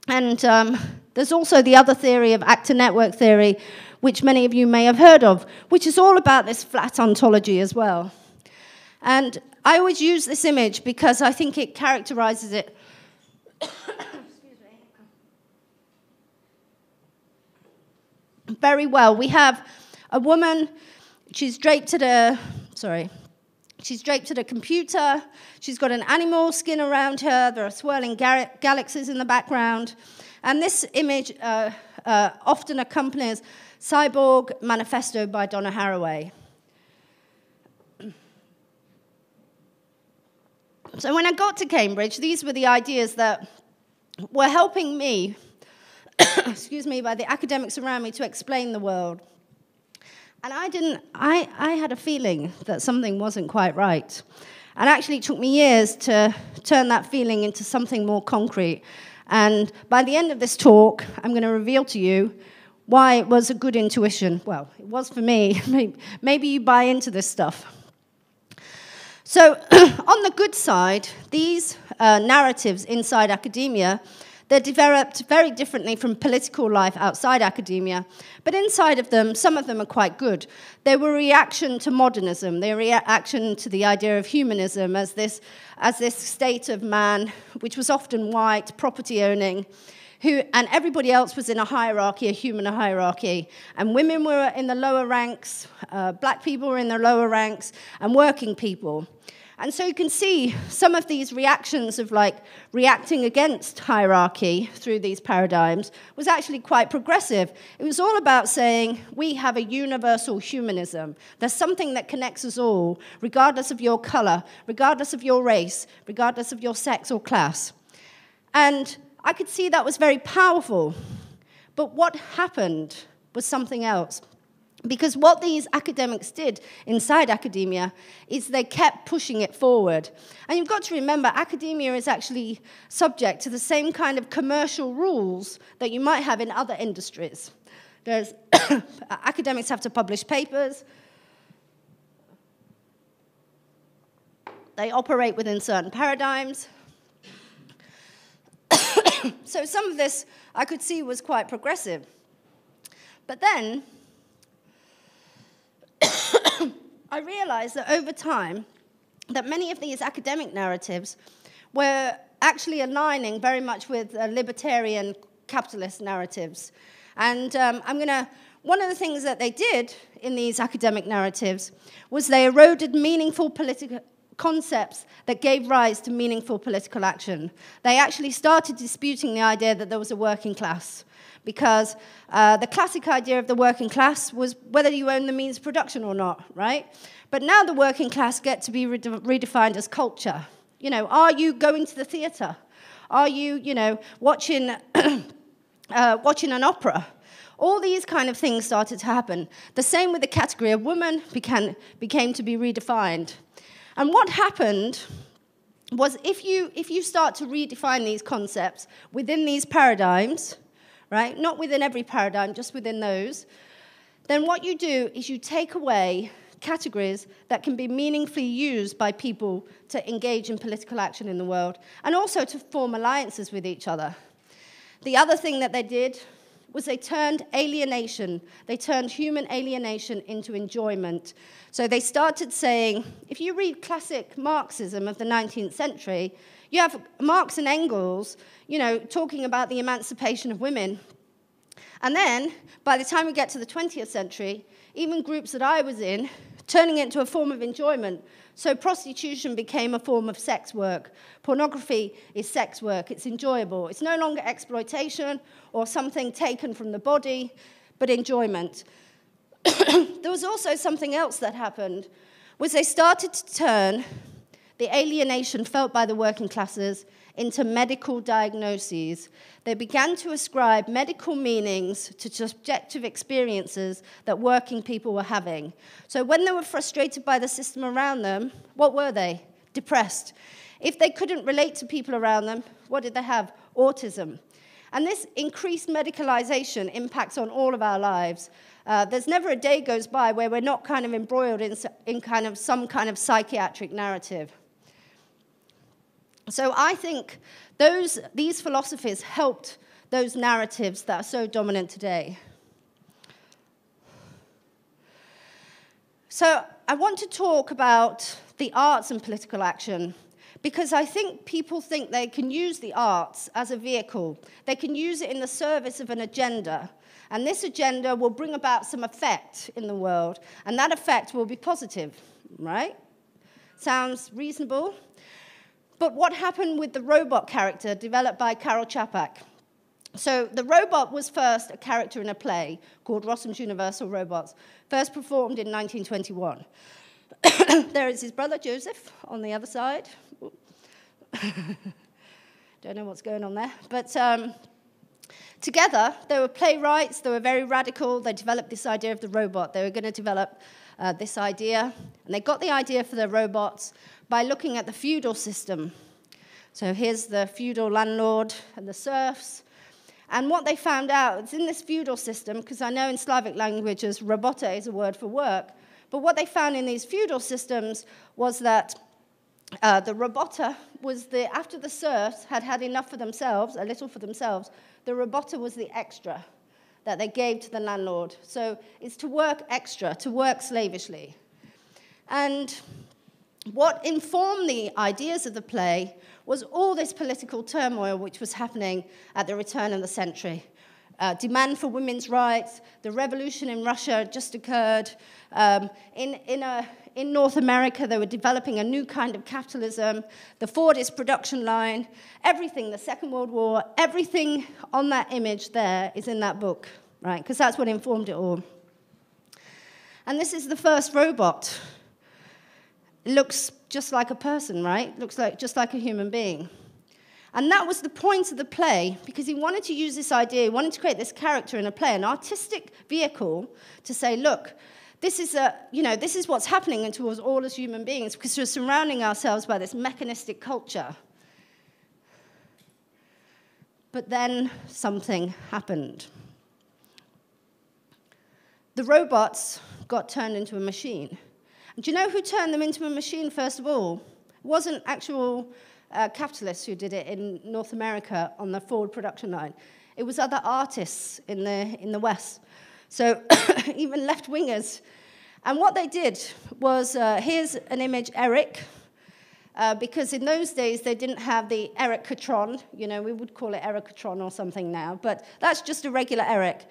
And there's also the other theory of actor network theory, which many of you may have heard of, which is all about this flat ontology as well. And I always use this image because I think it characterizes it very well. We have a woman, she's draped at a computer, she's got an animal skin around her, there are swirling galaxies in the background, and this image often accompanies Cyborg Manifesto by Donna Haraway. So when I got to Cambridge, these were the ideas that were helping me, excuse me, by the academics around me to explain the world. And I had a feeling that something wasn't quite right. And actually it took me years to turn that feeling into something more concrete. And by the end of this talk, I'm going to reveal to you why it was a good intuition. Well, it was for me. Maybe you buy into this stuff. So on the good side, these narratives inside academia, they're developed very differently from political life outside academia. But inside of them, some of them are quite good. They were a reaction to modernism. They were a reaction to the idea of humanism as this state of man, which was often white, property-owning, and everybody else was in a hierarchy, a human hierarchy. And women were in the lower ranks, black people were in the lower ranks, and working people. And so you can see some of these reactions of like reacting against hierarchy through these paradigms was actually quite progressive. It was all about saying we have a universal humanism. There's something that connects us all, regardless of your color, regardless of your race, regardless of your sex or class. And I could see that was very powerful. But what happened was something else. Because what these academics did inside academia is they kept pushing it forward. And you've got to remember, academia is actually subject to the same kind of commercial rules that you might have in other industries. There's academics have to publish papers. They operate within certain paradigms. So some of this I could see was quite progressive. But then I realized that over time, that many of these academic narratives were actually aligning very much with libertarian capitalist narratives. And one of the things that they did in these academic narratives was they eroded meaningful political concepts that gave rise to meaningful political action. They actually started disputing the idea that there was a working class, because the classic idea of the working class was whether you own the means of production or not, right? But now the working class get to be redefined as culture. You know, are you going to the theatre? Are you, watching an opera? All these kind of things started to happen. The same with the category of woman became to be redefined. And what happened was if you start to redefine these concepts within these paradigms, right? Not within every paradigm, just within those. Then what you do is you take away categories that can be meaningfully used by people to engage in political action in the world, and also to form alliances with each other. The other thing that they did was they turned alienation, they turned human alienation into enjoyment. So they started saying, if you read classic Marxism of the 19th century, you have Marx and Engels, talking about the emancipation of women. And then, by the time we get to the 20th century, even groups that I was in, turning it into a form of enjoyment. So prostitution became a form of sex work. Pornography is sex work. It's enjoyable. It's no longer exploitation or something taken from the body, but enjoyment. There was also something else that happened, was they started to turn the alienation felt by the working classes into medical diagnoses. They began to ascribe medical meanings to subjective experiences that working people were having. So when they were frustrated by the system around them, what were they? Depressed. If they couldn't relate to people around them, what did they have? Autism. And this increased medicalization impacts on all of our lives. There's never a day goes by where we're not kind of embroiled in kind of some kind of psychiatric narrative. So I think these philosophies helped those narratives that are so dominant today. So I want to talk about the arts and political action, because I think people think they can use the arts as a vehicle. They can use it in the service of an agenda, and this agenda will bring about some effect in the world, and that effect will be positive, right? Sounds reasonable? But what happened with the robot character developed by Karel Čapek? So the robot was first a character in a play called Rossum's Universal Robots, first performed in 1921. There is his brother Joseph on the other side. Don't know what's going on there. But together, they were playwrights, they were very radical, they developed this idea of the robot. They were going to develop this idea, and they got the idea for their robots by looking at the feudal system. So here's the feudal landlord and the serfs. And what they found out is in this feudal system, because I know in Slavic languages, robota is a word for work, but what they found in these feudal systems was that the robota was after the serfs had had enough for themselves, a little for themselves, the robota was the extra that they gave to the landlord. So it's to work extra, to work slavishly. And what informed the ideas of the play was all this political turmoil which was happening at the return of the century. Demand for women's rights, the revolution in Russia had just occurred. In North America, they were developing a new kind of capitalism, the Fordist production line, everything, the Second World War, everything on that image there is in that book, right? Because that's what informed it all. And this is the first robot. It looks just like a person, right? Looks like just like a human being. And that was the point of the play, because he wanted to use this idea, he wanted to create this character in a play, an artistic vehicle to say, look, this is what's happening towards all as human beings, because we're surrounding ourselves by this mechanistic culture. But then something happened. The robots got turned into a machine. Do you know who turned them into a machine, first of all? It wasn't actual capitalists who did it in North America on the Ford production line. It was other artists in the West. So even left-wingers. And what they did was, here's an image, Eric, because in those days they didn't have the Ericatron. We would call it Ericatron or something now, but that's just a regular Eric.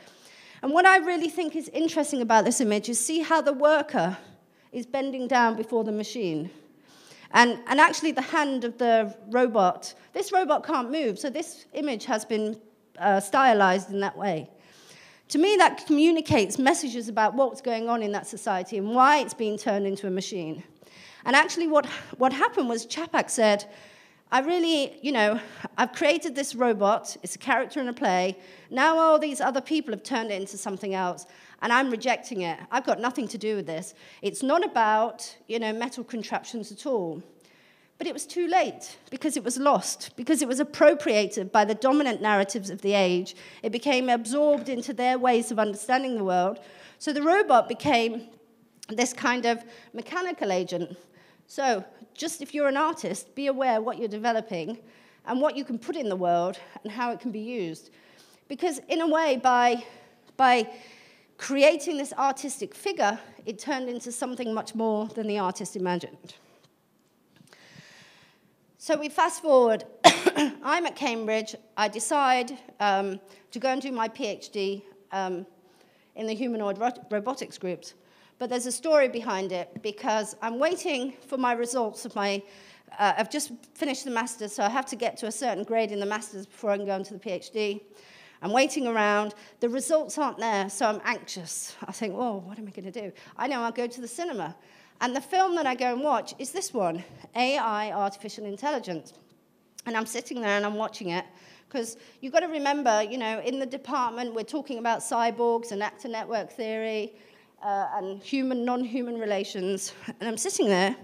And what I really think is interesting about this image is see how the worker is bending down before the machine. And actually the hand of the robot, this robot can't move, so this image has been stylized in that way. To me, that communicates messages about what's going on in that society and why it's being turned into a machine. And actually what happened was Čapek said, I've created this robot, it's a character in a play, now all these other people have turned it into something else, and I'm rejecting it. I've got nothing to do with this. It's not about, metal contraptions at all. But it was too late, because it was lost, because it was appropriated by the dominant narratives of the age. It became absorbed into their ways of understanding the world. So the robot became this kind of mechanical agent. So just if you're an artist, be aware what you're developing and what you can put in the world and how it can be used. Because in a way, by creating this artistic figure, it turned into something much more than the artist imagined. So we fast forward. I'm at Cambridge. I decide to go and do my PhD in the humanoid robotics groups. But there's a story behind it, because I'm waiting for my results of my, I've just finished the master's, so I have to get to a certain grade in the master's before I can go into the PhD. I'm waiting around. The results aren't there, so I'm anxious. I think, whoa, what am I going to do? I know I'll go to the cinema. And the film that I go and watch is this one, AI, Artificial Intelligence. And I'm sitting there and I'm watching it, because you've got to remember, you know, in the department, we're talking about cyborgs and actor network theory and human, non-human relations. And I'm sitting there,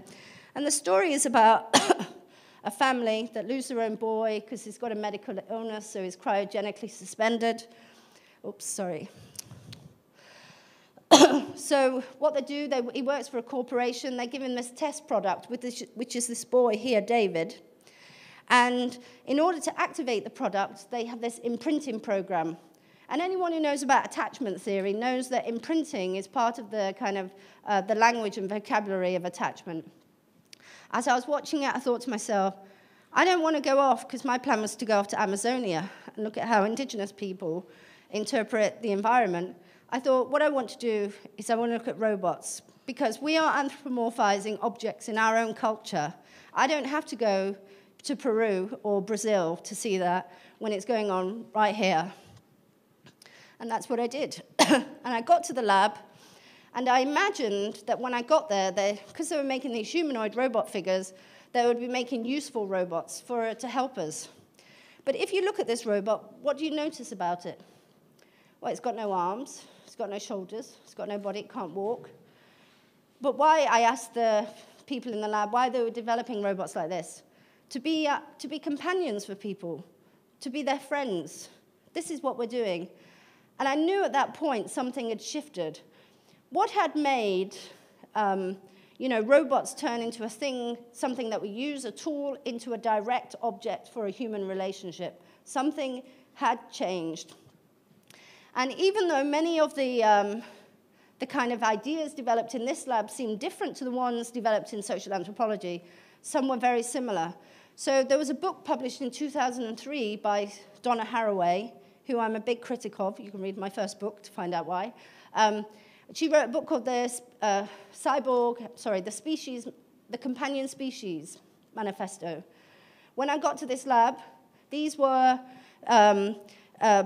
and the story is about a family that lose their own boy because he's got a medical illness, so he's cryogenically suspended. Oops, sorry. So what they do, he works for a corporation. They give him this test product, which is this boy here, David. And in order to activate the product, they have this imprinting program. And anyone who knows about attachment theory knows that imprinting is part of the kind of the language and vocabulary of attachment. As I was watching it, I thought to myself, I don't want to go off, because my plan was to go off to Amazonia and look at how indigenous people interpret the environment. I thought, what I want to do is I want to look at robots, because we are anthropomorphizing objects in our own culture. I don't have to go to Peru or Brazil to see that when it's going on right here. And that's what I did. And I got to the lab, and I imagined that when I got there, because they were making these humanoid robot figures, they would be making useful robots to help us. But if you look at this robot, what do you notice about it? Well, it's got no arms, it's got no shoulders, it's got no body, it can't walk. But why, I asked the people in the lab, why they were developing robots like this? To be companions for people, to be their friends. This is what we're doing. And I knew at that point something had shifted. What had made robots turn into a thing, something that we use, a tool, into a direct object for a human relationship? Something had changed. And even though many of the kind of ideas developed in this lab seemed different to the ones developed in social anthropology, some were very similar. So there was a book published in 2003 by Donna Haraway, who I'm a big critic of. You can read my first book to find out why. She wrote a book called the Companion Species Manifesto. When I got to this lab, these were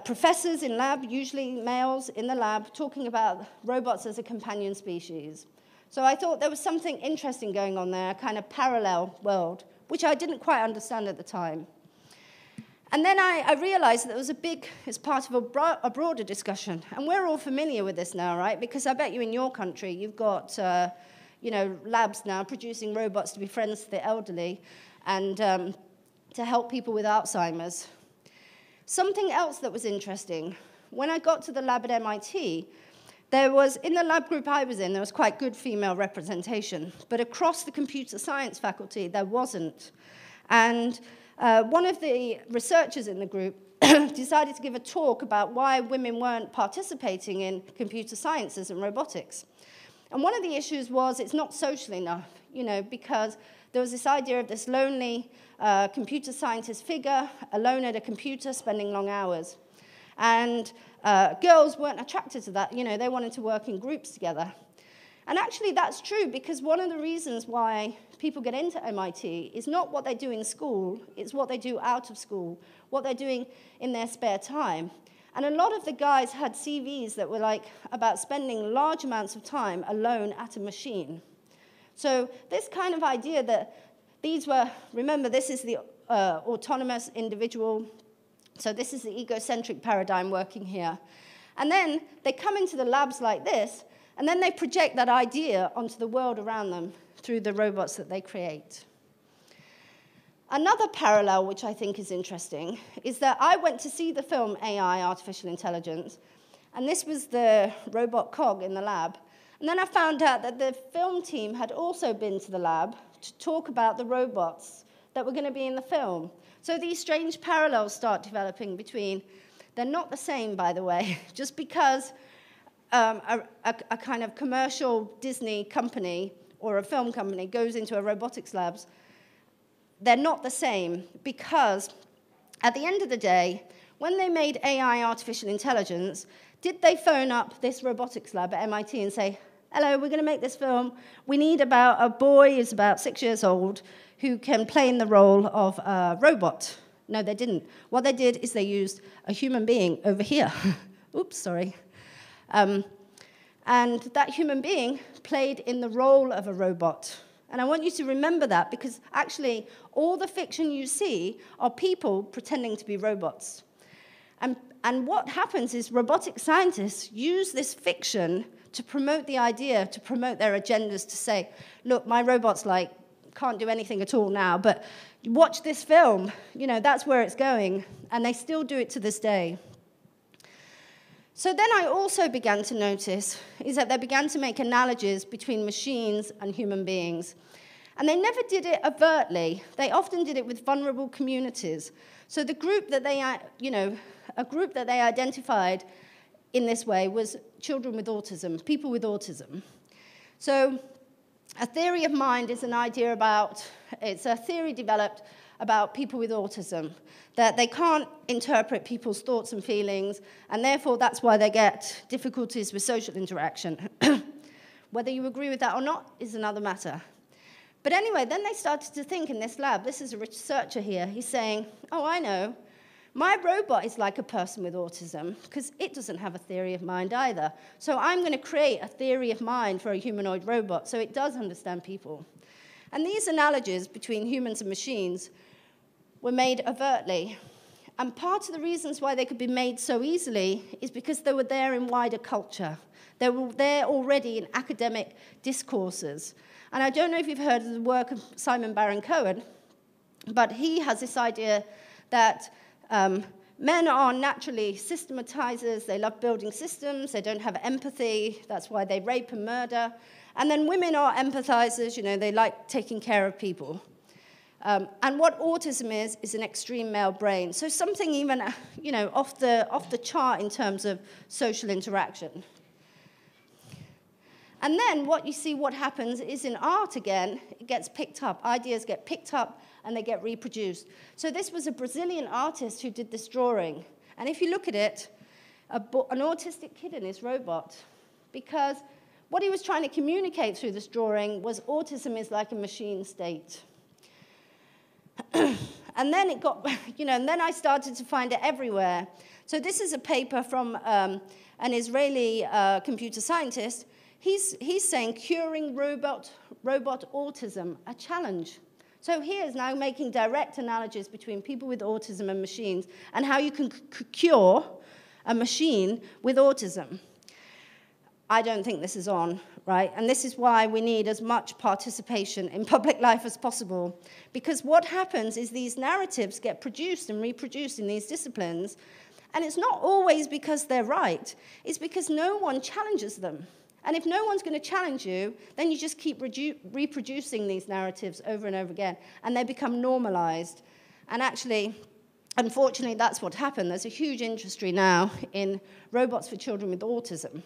professors in lab, usually males in the lab, talking about robots as a companion species. So I thought there was something interesting going on there, a kind of parallel world, which I didn't quite understand at the time. And then I realized that it's part of a broader discussion. And we're all familiar with this now, right? Because I bet you in your country, you've got labs now producing robots to be friends to the elderly and to help people with Alzheimer's. Something else that was interesting, when I got to the lab at MIT, in the lab group I was in, there was quite good female representation. But across the computer science faculty, there wasn't. And one of the researchers in the group decided to give a talk about why women weren't participating in computer sciences and robotics. And one of the issues was it's not social enough, because there was this idea of this lonely computer scientist figure, alone at a computer, spending long hours. And girls weren't attracted to that. They wanted to work in groups together. And actually, that's true, because one of the reasons why people get into MIT is not what they do in school, it's what they do out of school, what they're doing in their spare time. And a lot of the guys had CVs that were about spending large amounts of time alone at a machine. So this kind of idea that these were, remember, this is the autonomous individual, so this is the egocentric paradigm working here. And then they come into the labs like this, and then they project that idea onto the world around them through the robots that they create. Another parallel, which I think is interesting, is that I went to see the film AI, Artificial Intelligence, and this was the robot cog in the lab. And then I found out that the film team had also been to the lab to talk about the robots that were going to be in the film. So these strange parallels start developing between, they're not the same, by the way, just because a kind of commercial Disney company or a film company goes into a robotics labs, they're not the same, because at the end of the day, when they made AI, artificial intelligence, did they phone up this robotics lab at MIT and say, hello, we're going to make this film. We need about a boy who's about 6 years old who can play in the role of a robot? No, they didn't. What they did is they used a human being over here. Oops, sorry. And that human being played in the role of a robot. And I want you to remember that, because actually all the fiction you see are people pretending to be robots. And what happens is robotic scientists use this fiction to promote the idea, to promote their agendas, to say, look, my robot's like, can't do anything at all now, but watch this film, you know, that's where it's going. And they still do it to this day. So then I also began to notice is that they began to make analogies between machines and human beings. And they never did it overtly. They often did it with vulnerable communities. So the group that they, a group that they identified in this way was children with autism, people with autism. So a theory of mind is an idea about, it's a theory developed about people with autism, that they can't interpret people's thoughts and feelings, and therefore that's why they get difficulties with social interaction. Whether you agree with that or not is another matter. But anyway, then they started to think in this lab, this is a researcher here, he's saying, oh, I know, my robot is like a person with autism, because it doesn't have a theory of mind either. So I'm going to create a theory of mind for a humanoid robot, so it does understand people. And these analogies between humans and machines were made overtly. And part of the reasons why they could be made so easily is because they were there in wider culture. They were there already in academic discourses. And I don't know if you've heard of the work of Simon Baron-Cohen, but he has this idea that men are naturally systematizers, they love building systems, they don't have empathy, that's why they rape and murder. And then women are empathizers, you know, they like taking care of people. And what autism is an extreme male brain. So something even, you know, off the chart in terms of social interaction. And then what you see what happens is in art again, it gets picked up. Ideas get picked up and they get reproduced. So this was a Brazilian artist who did this drawing. And if you look at it, an autistic kid in his robot, because what he was trying to communicate through this drawing was autism is like a machine state. And then it got, you know, and then I started to find it everywhere. So this is a paper from an Israeli computer scientist. He's saying curing robot autism, a challenge. So he is now making direct analogies between people with autism and machines and how you can cure a machine with autism. I don't think this is on, right? And this is why we need as much participation in public life as possible. Because what happens is these narratives get produced and reproduced in these disciplines, and it's not always because they're right. It's because no one challenges them. And if no one's going to challenge you, then you just keep reproducing these narratives over and over again, and they become normalized. And actually, unfortunately, that's what happened. There's a huge industry now in robots for children with autism,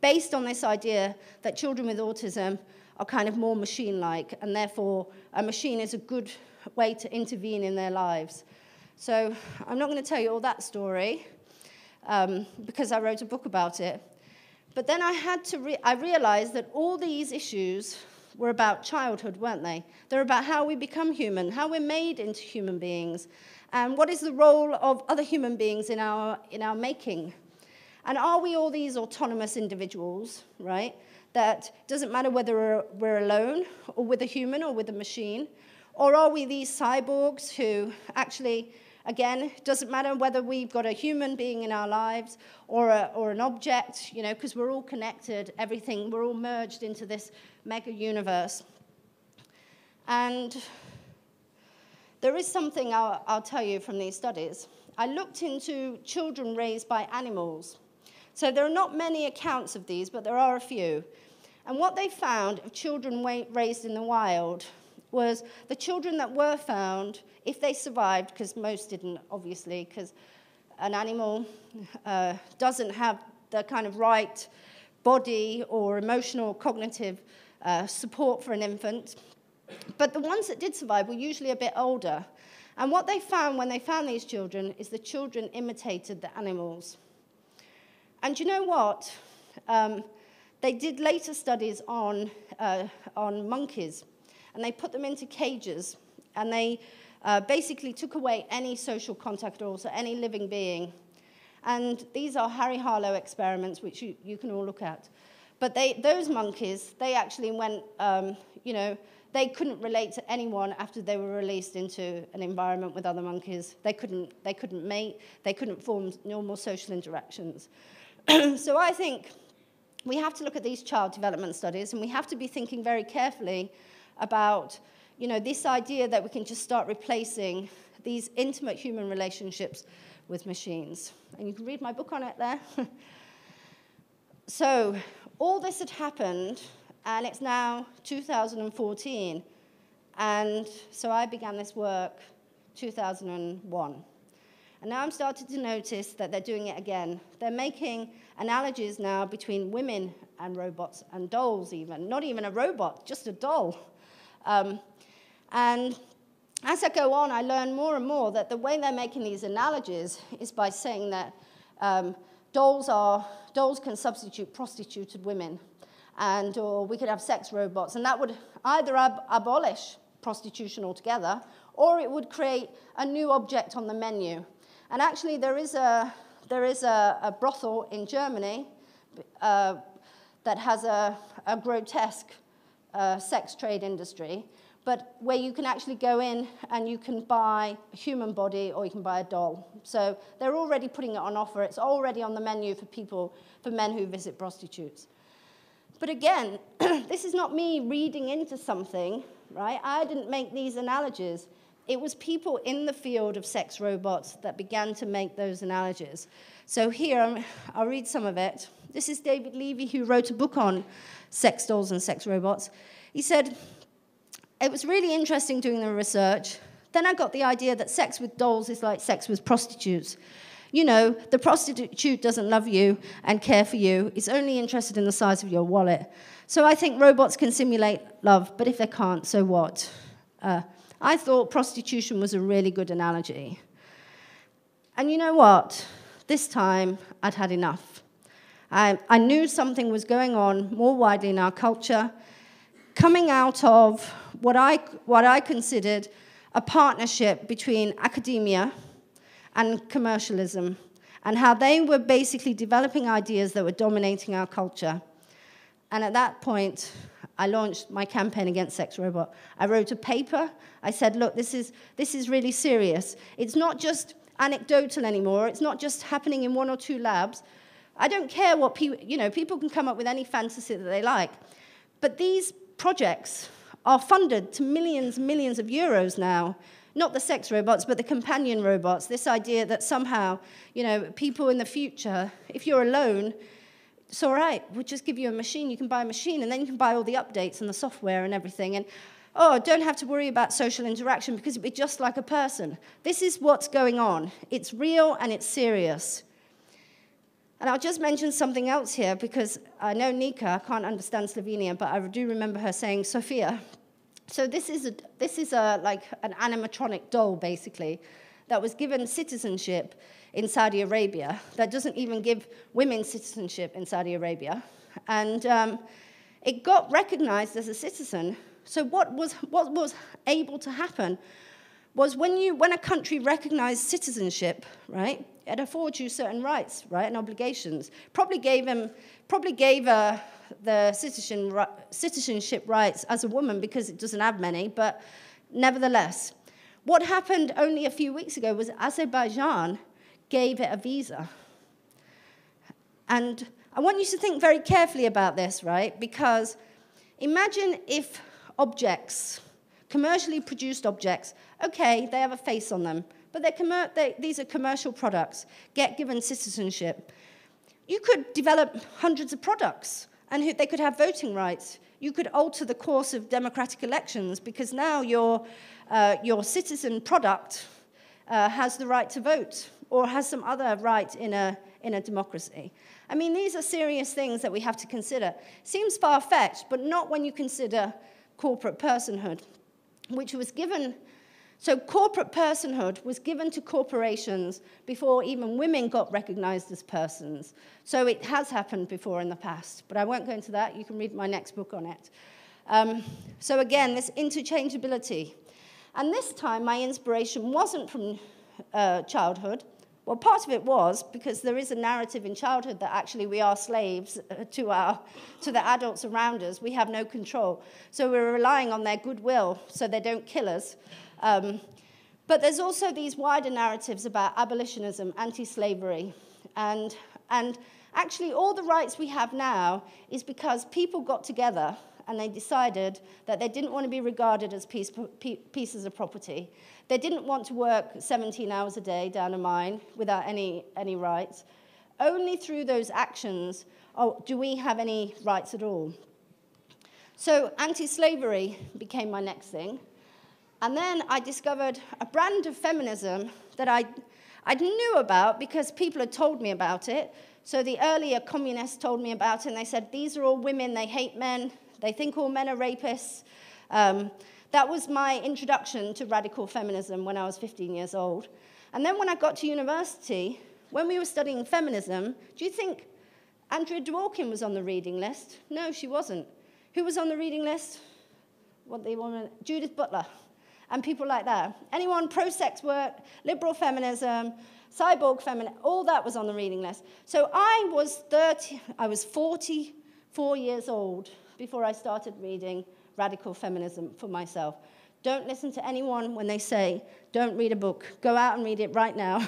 based on this idea that children with autism are kind of more machine-like, and therefore a machine is a good way to intervene in their lives. So I'm not going to tell you all that story, because I wrote a book about it. But then I realized that all these issues were about childhood, weren't they? They're about how we become human, how we're made into human beings, and what is the role of other human beings in our making. And are we all these autonomous individuals, right? That doesn't matter whether we're alone, or with a human, or with a machine, or are we these cyborgs who actually, again, it doesn't matter whether we've got a human being in our lives or an object, you know, because we're all connected, everything, we're all merged into this mega universe. And there is something I'll tell you from these studies. I looked into children raised by animals. So there are not many accounts of these, but there are a few. And what they found of children raised in the wild was the children that were found, if they survived, because most didn't, obviously, because an animal doesn't have the kind of right body or emotional, cognitive support for an infant. But the ones that did survive were usually a bit older. And what they found when they found these children is the children imitated the animals. And you know what? They did later studies on monkeys, and they put them into cages, and they basically took away any social contact or also any living being. And these are Harry Harlow experiments, which you can all look at. But those monkeys, they actually went, they couldn't relate to anyone after they were released into an environment with other monkeys. They couldn't mate, they couldn't form normal social interactions. So I think we have to look at these child development studies, and we have to be thinking very carefully about, this idea that we can just start replacing these intimate human relationships with machines. And you can read my book on it there. So all this had happened, and it's now 2014. And so I began this work 2001. And now I'm starting to notice that they're doing it again. They're making analogies now between women and robots and dolls even. Not even a robot, just a doll. And as I go on, I learn more and more that the way they're making these analogies is by saying that dolls can substitute prostituted women, or we could have sex robots, and that would either abolish prostitution altogether, or it would create a new object on the menu. And actually, there is a brothel in Germany that has a grotesque sex trade industry, but where you can actually go in and you can buy a human body or you can buy a doll. So they're already putting it on offer. It's already on the menu for men who visit prostitutes. But again, this is not me reading into something, right? I didn't make these analogies. It was people in the field of sex robots that began to make those analogies. So here, I'll read some of it. This is David Levy, who wrote a book on sex dolls and sex robots. He said, it was really interesting doing the research. Then I got the idea that sex with dolls is like sex with prostitutes. The prostitute doesn't love you and care for you. It's only interested in the size of your wallet. So I think robots can simulate love, but if they can't, so what? I thought prostitution was a really good analogy. And you know what? This time, I'd had enough. I knew something was going on more widely in our culture, coming out of what I considered a partnership between academia and commercialism, and how they were basically developing ideas that were dominating our culture. And at that point, I launched my campaign against sex robot. I wrote a paper. I said, look, this is really serious. It's not just anecdotal anymore. It's not just happening in 1 or 2 labs. I don't care what people can come up with any fantasy that they like. But these projects are funded to millions and millions of euros now. Not the sex robots, but the companion robots. This idea that somehow, people in the future, if you're alone, it's all right, we'll just give you a machine. You can buy a machine, and then you can buy all the updates and the software and everything. And, don't have to worry about social interaction because it'll be just like a person. This is what's going on. It's real and it's serious. And I'll just mention something else here because I know Nika, I can't understand Slovenian, but I do remember her saying Sophia. So this is like an animatronic doll, basically, that was given citizenship in Saudi Arabia. That doesn't even give women citizenship in Saudi Arabia. And it got recognized as a citizen. So what was able to happen was when a country recognized citizenship, right, it affords you certain rights, right, and obligations. Probably gave the citizenship rights as a woman because it doesn't have many, but nevertheless. What happened only a few weeks ago was Azerbaijan gave it a visa. And I want you to think very carefully about this, right? Because imagine if objects Commercially produced objects, okay, they have a face on them, but these are commercial products, get given citizenship. You could develop hundreds of products, and they could have voting rights. You could alter the course of democratic elections, because now your citizen product has the right to vote, or has some other right in a democracy. I mean, these are serious things that we have to consider. Seems far-fetched, but not when you consider corporate personhood, which was given. So corporate personhood was given to corporations before even women got recognized as persons. So it has happened before in the past, but I won't go into that. You can read my next book on it. So again, this interchangeability. And this time, my inspiration wasn't from childhood. Well, part of it was because there is a narrative in childhood that actually we are slaves to the adults around us. We have no control. So we're relying on their goodwill so they don't kill us. But there's also these wider narratives about abolitionism, anti-slavery. And actually, all the rights we have now is because people got together and they decided that they didn't want to be regarded as pieces of property. They didn't want to work 17 hours a day down a mine without any rights. Only through those actions do we have any rights at all. So anti-slavery became my next thing. And then I discovered a brand of feminism that I knew about because people had told me about it. So the earlier communists told me about it, and they said, these are all women, they hate men, they think all men are rapists. That was my introduction to radical feminism when I was 15 years old. And then when I got to university, when we were studying feminism, do you think Andrea Dworkin was on the reading list? No, she wasn't. Who was on the reading list? Judith Butler. And people like that. Anyone pro-sex work, liberal feminism, cyborg feminism, all that was on the reading list. So I was 44 years old before I started reading radical feminism for myself. Don't listen to anyone when they say, don't read a book. Go out and read it right now.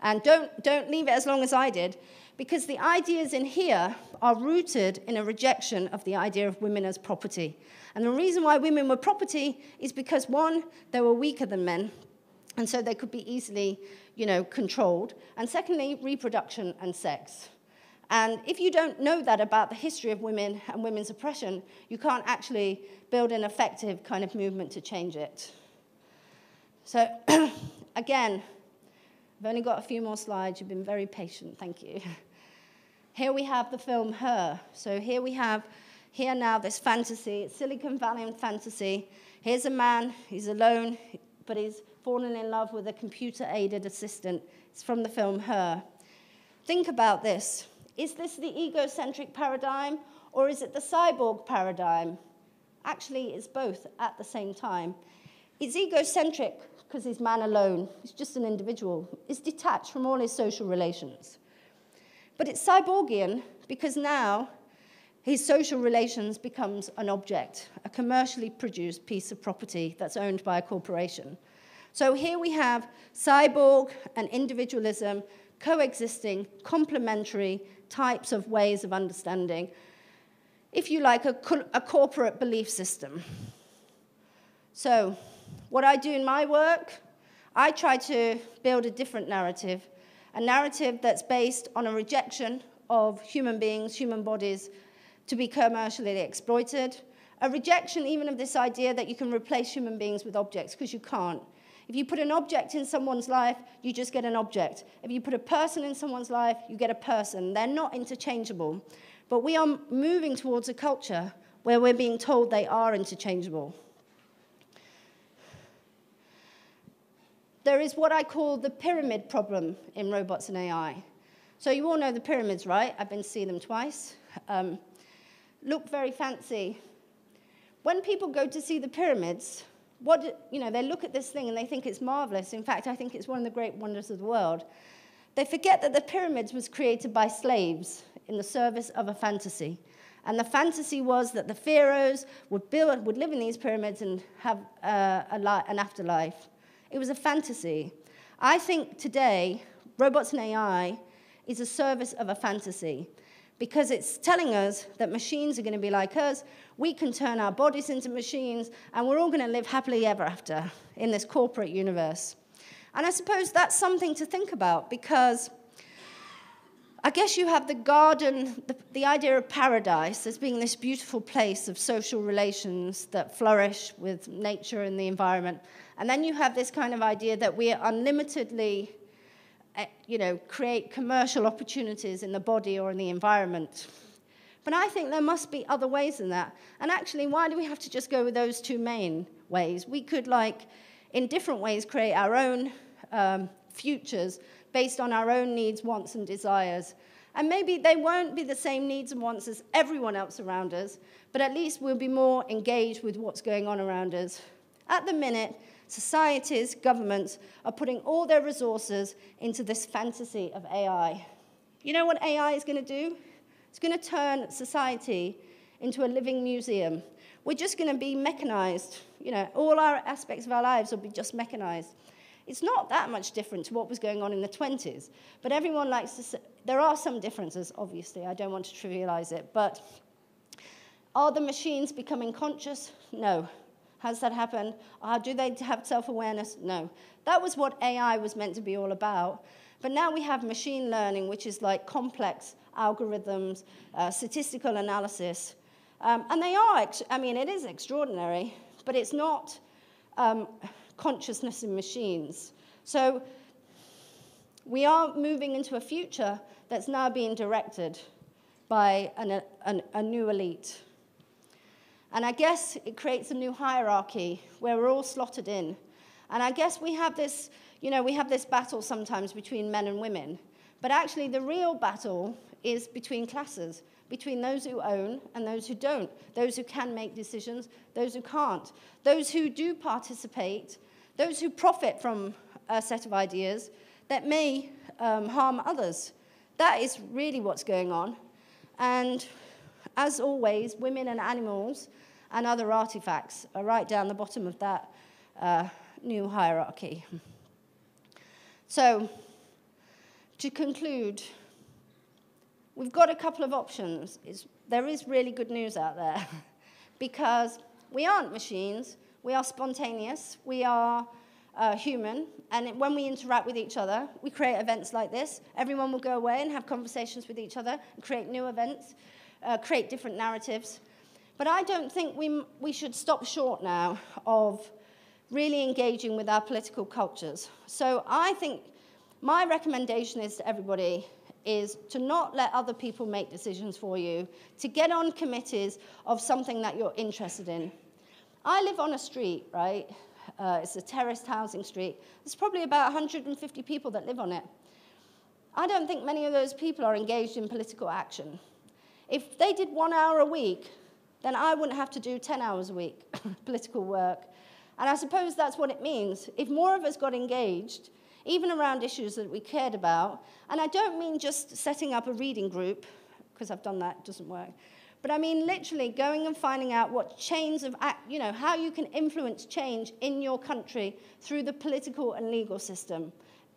And don't leave it as long as I did, because the ideas in here are rooted in a rejection of the idea of women as property. And the reason why women were property is because, one, they were weaker than men, and so they could be easily, controlled. And secondly, reproduction and sex. And if you don't know that about the history of women and women's oppression, you can't actually build an effective kind of movement to change it. So, again, I've only got a few more slides. You've been very patient. Thank you. Here we have the film Her. So here we have, now, this fantasy. It's Silicon Valley fantasy. Here's a man. He's alone, but he's fallen in love with a computer-aided assistant. It's from the film Her. Think about this. Is this the egocentric paradigm, or is it the cyborg paradigm? Actually, it's both at the same time. It's egocentric because he's man alone. He's just an individual. He's detached from all his social relations. But it's cyborgian because now his social relations becomes an object, a commercially produced piece of property that's owned by a corporation. So here we have cyborg and individualism coexisting, complementary types of ways of understanding, if you like, a corporate belief system. So what I do in my work, I try to build a different narrative, a narrative that's based on a rejection of human beings, human bodies, to be commercially exploited, a rejection even of this idea that you can replace human beings with objects, because you can't. If you put an object in someone's life, you just get an object. If you put a person in someone's life, you get a person. They're not interchangeable. But we are moving towards a culture where we're being told they are interchangeable. There is what I call the pyramid problem in robots and AI. So you all know the pyramids, right? I've been to see them twice. Look very fancy. When people go to see the pyramids, they look at this thing and they think it's marvelous. In fact, I think it's one of the great wonders of the world. They forget that the pyramids was created by slaves in the service of a fantasy. And the fantasy was that the pharaohs would live in these pyramids and have an afterlife. It was a fantasy. I think today, robots and AI is a service of a fantasy. because it's telling us that machines are going to be like us, we can turn our bodies into machines, and we're all going to live happily ever after in this corporate universe. And I suppose that's something to think about, because I guess you have the garden, the idea of paradise as being this beautiful place of social relations that flourish with nature and the environment. And then you have this kind of idea that we unlimitedly, create commercial opportunities in the body or in the environment. But I think there must be other ways than that. And actually, why do we have to just go with those two main ways? We could, in different ways, create our own futures based on our own needs, wants, and desires. And maybe they won't be the same needs and wants as everyone else around us, but at least we'll be more engaged with what's going on around us. At the minute, societies, governments are putting all their resources into this fantasy of AI. You know what AI is going to do? It's going to turn society into a living museum. We're just going to be mechanized. All our aspects of our lives will be just mechanized. It's not that much different to what was going on in the 20s, but everyone likes to say, there are some differences, obviously, I don't want to trivialize it, but are the machines becoming conscious? No. Has that happened? Do they have self-awareness? No. That was what AI was meant to be all about, but now we have machine learning, which is like complex algorithms, statistical analysis, and they are, it is extraordinary, but it's not consciousness in machines. So we are moving into a future that's now being directed by a new elite. And I guess it creates a new hierarchy where we're all slotted in. And I guess we have this, we have this battle sometimes between men and women. But actually the real battle is between classes, between those who own and those who don't, those who can make decisions, those who can't, those who do participate, those who profit from a set of ideas that may harm others. That is really what's going on. And as always, women and animals and other artifacts are right down the bottom of that new hierarchy. So, to conclude, we've got a couple of options. There is really good news out there because we aren't machines, we are spontaneous, we are human, and when we interact with each other, we create events like this. Everyone will go away and have conversations with each other and create new events, create different narratives. But I don't think we should stop short now of really engaging with our political cultures. So I think my recommendation is to everybody is to not let other people make decisions for you, to get on committees of something that you're interested in. I live on a street, right? It's a terraced housing street. There's probably about 150 people that live on it. I don't think many of those people are engaged in political action. If they did 1 hour a week, then I wouldn't have to do 10 hours a week political work. And I suppose that's what it means. If more of us got engaged, even around issues that we cared about, and I don't mean just setting up a reading group, because I've done that, it doesn't work, but I mean literally going and finding out what chains of, how you can influence change in your country through the political and legal system.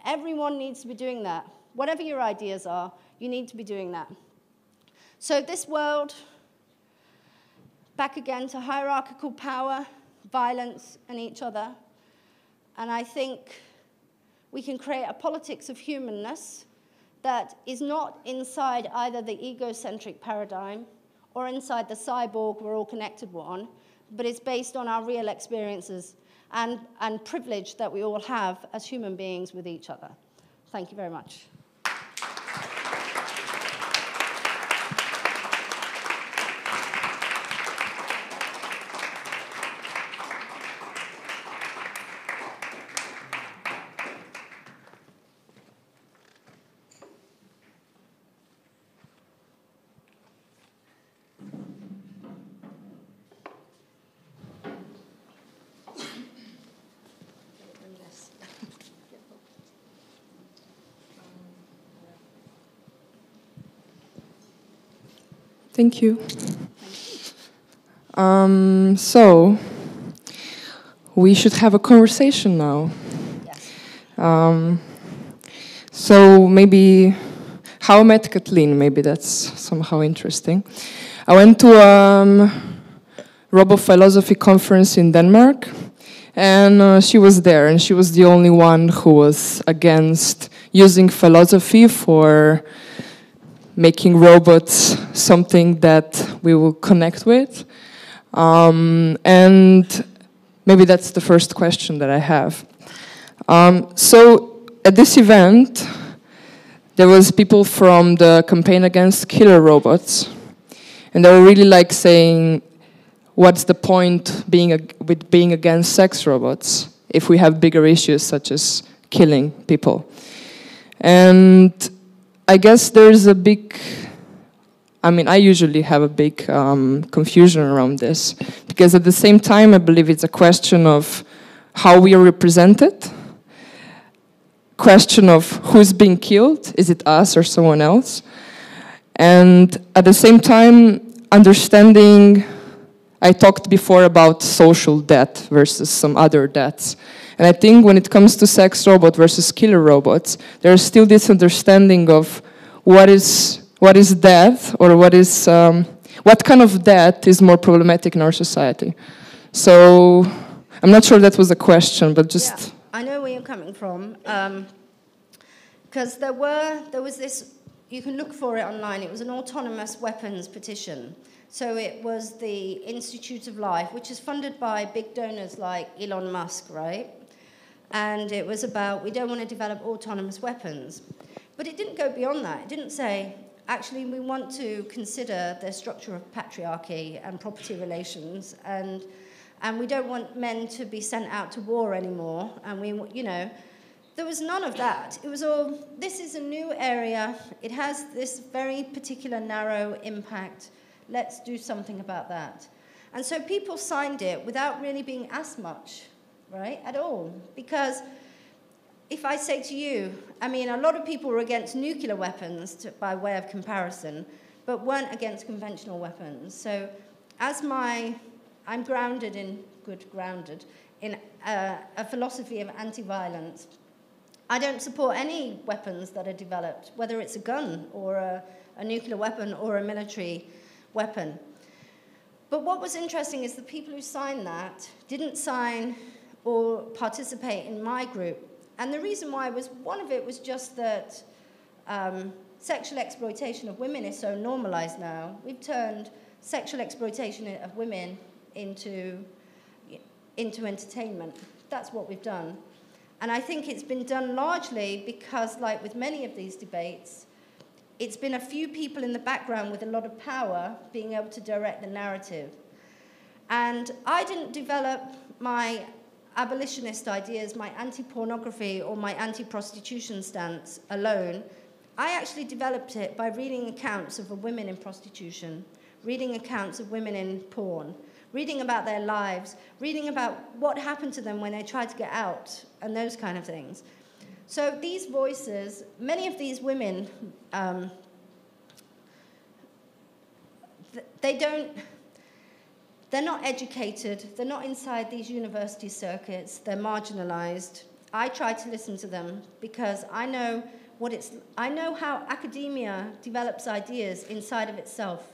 Everyone needs to be doing that. Whatever your ideas are, you need to be doing that. So this world, back again to hierarchical power, violence, and each other. And I think we can create a politics of humanness that is not inside either the egocentric paradigm or inside the cyborg we're all connected one, but it's based on our real experiences and privilege that we all have as human beings with each other. Thank you very much. Thank you. So, we should have a conversation now. Yes. So maybe how I met Kathleen, maybe that's somehow interesting. I went to a robo-philosophy conference in Denmark, and she was there, and she was the only one who was against using philosophy for making robots something that we will connect with. And maybe that's the first question that I have. So at this event, there was people from the campaign against killer robots, and they were really like saying, what's the point with being against sex robots if we have bigger issues such as killing people? And I guess there's a big, I usually have a big confusion around this, because at the same time I believe it's a question of how we are represented, question of who's being killed, is it us or someone else? And at the same time, understanding, I talked before about social death versus some other deaths. And I think when it comes to sex robot versus killer robots, there's still this understanding of what is death, or what kind of death is more problematic in our society. So I'm not sure that was a question, but just... Yeah, I know where you're coming from. Because there was this, you can look for it online, it was an autonomous weapons petition. So it was the Institute of Life, which is funded by big donors like Elon Musk, right? And it was about, we don't want to develop autonomous weapons. But it didn't go beyond that. It didn't say, actually, we want to consider the structure of patriarchy and property relations, and we don't want men to be sent out to war anymore, and there was none of that. It was all, this is a new area, it has this very particular narrow impact, let's do something about that. And so people signed it without really being asked much, right, at all. Because if I say to you, a lot of people were against nuclear weapons by way of comparison, but weren't against conventional weapons. So I'm grounded in a philosophy of anti-violence. I don't support any weapons that are developed, whether it's a gun or a nuclear weapon or a military weapon. But what was interesting is the people who signed that didn't sign or participate in my group. And the reason why was, one of it was just that sexual exploitation of women is so normalized now. We've turned sexual exploitation of women into entertainment. That's what we've done. And I think it's been done largely because, like with many of these debates, it's been a few people in the background with a lot of power being able to direct the narrative. And I didn't develop my abolitionist ideas, my anti-pornography or my anti-prostitution stance alone. I actually developed it by reading accounts of women in prostitution, reading accounts of women in porn, reading about their lives, reading about what happened to them when they tried to get out, and those kind of things. So these voices, many of these women, they're not educated, they're not inside these university circuits, they're marginalized. I try to listen to them because I know how academia develops ideas inside of itself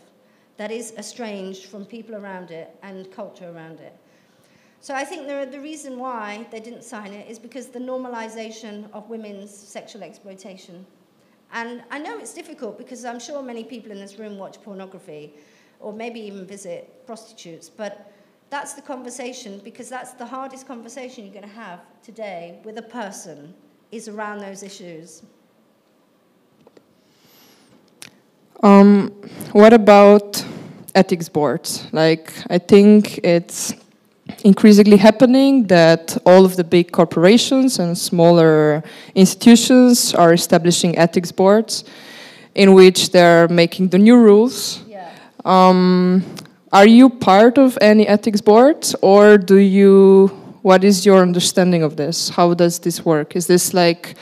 that is estranged from people around it and culture around it. So I think the reason why they didn't sign it is because the normalization of women's sexual exploitation. And I know it's difficult because I'm sure many people in this room watch pornography or maybe even visit prostitutes, but that's the conversation, because that's the hardest conversation you're going to have today with a person, is around those issues. What about ethics boards? Like, I think it's increasingly happening that all of the big corporations and smaller institutions are establishing ethics boards in which they're making the new rules. Yeah. Are you part of any ethics boards, or what is your understanding of this? How does this work? Is this like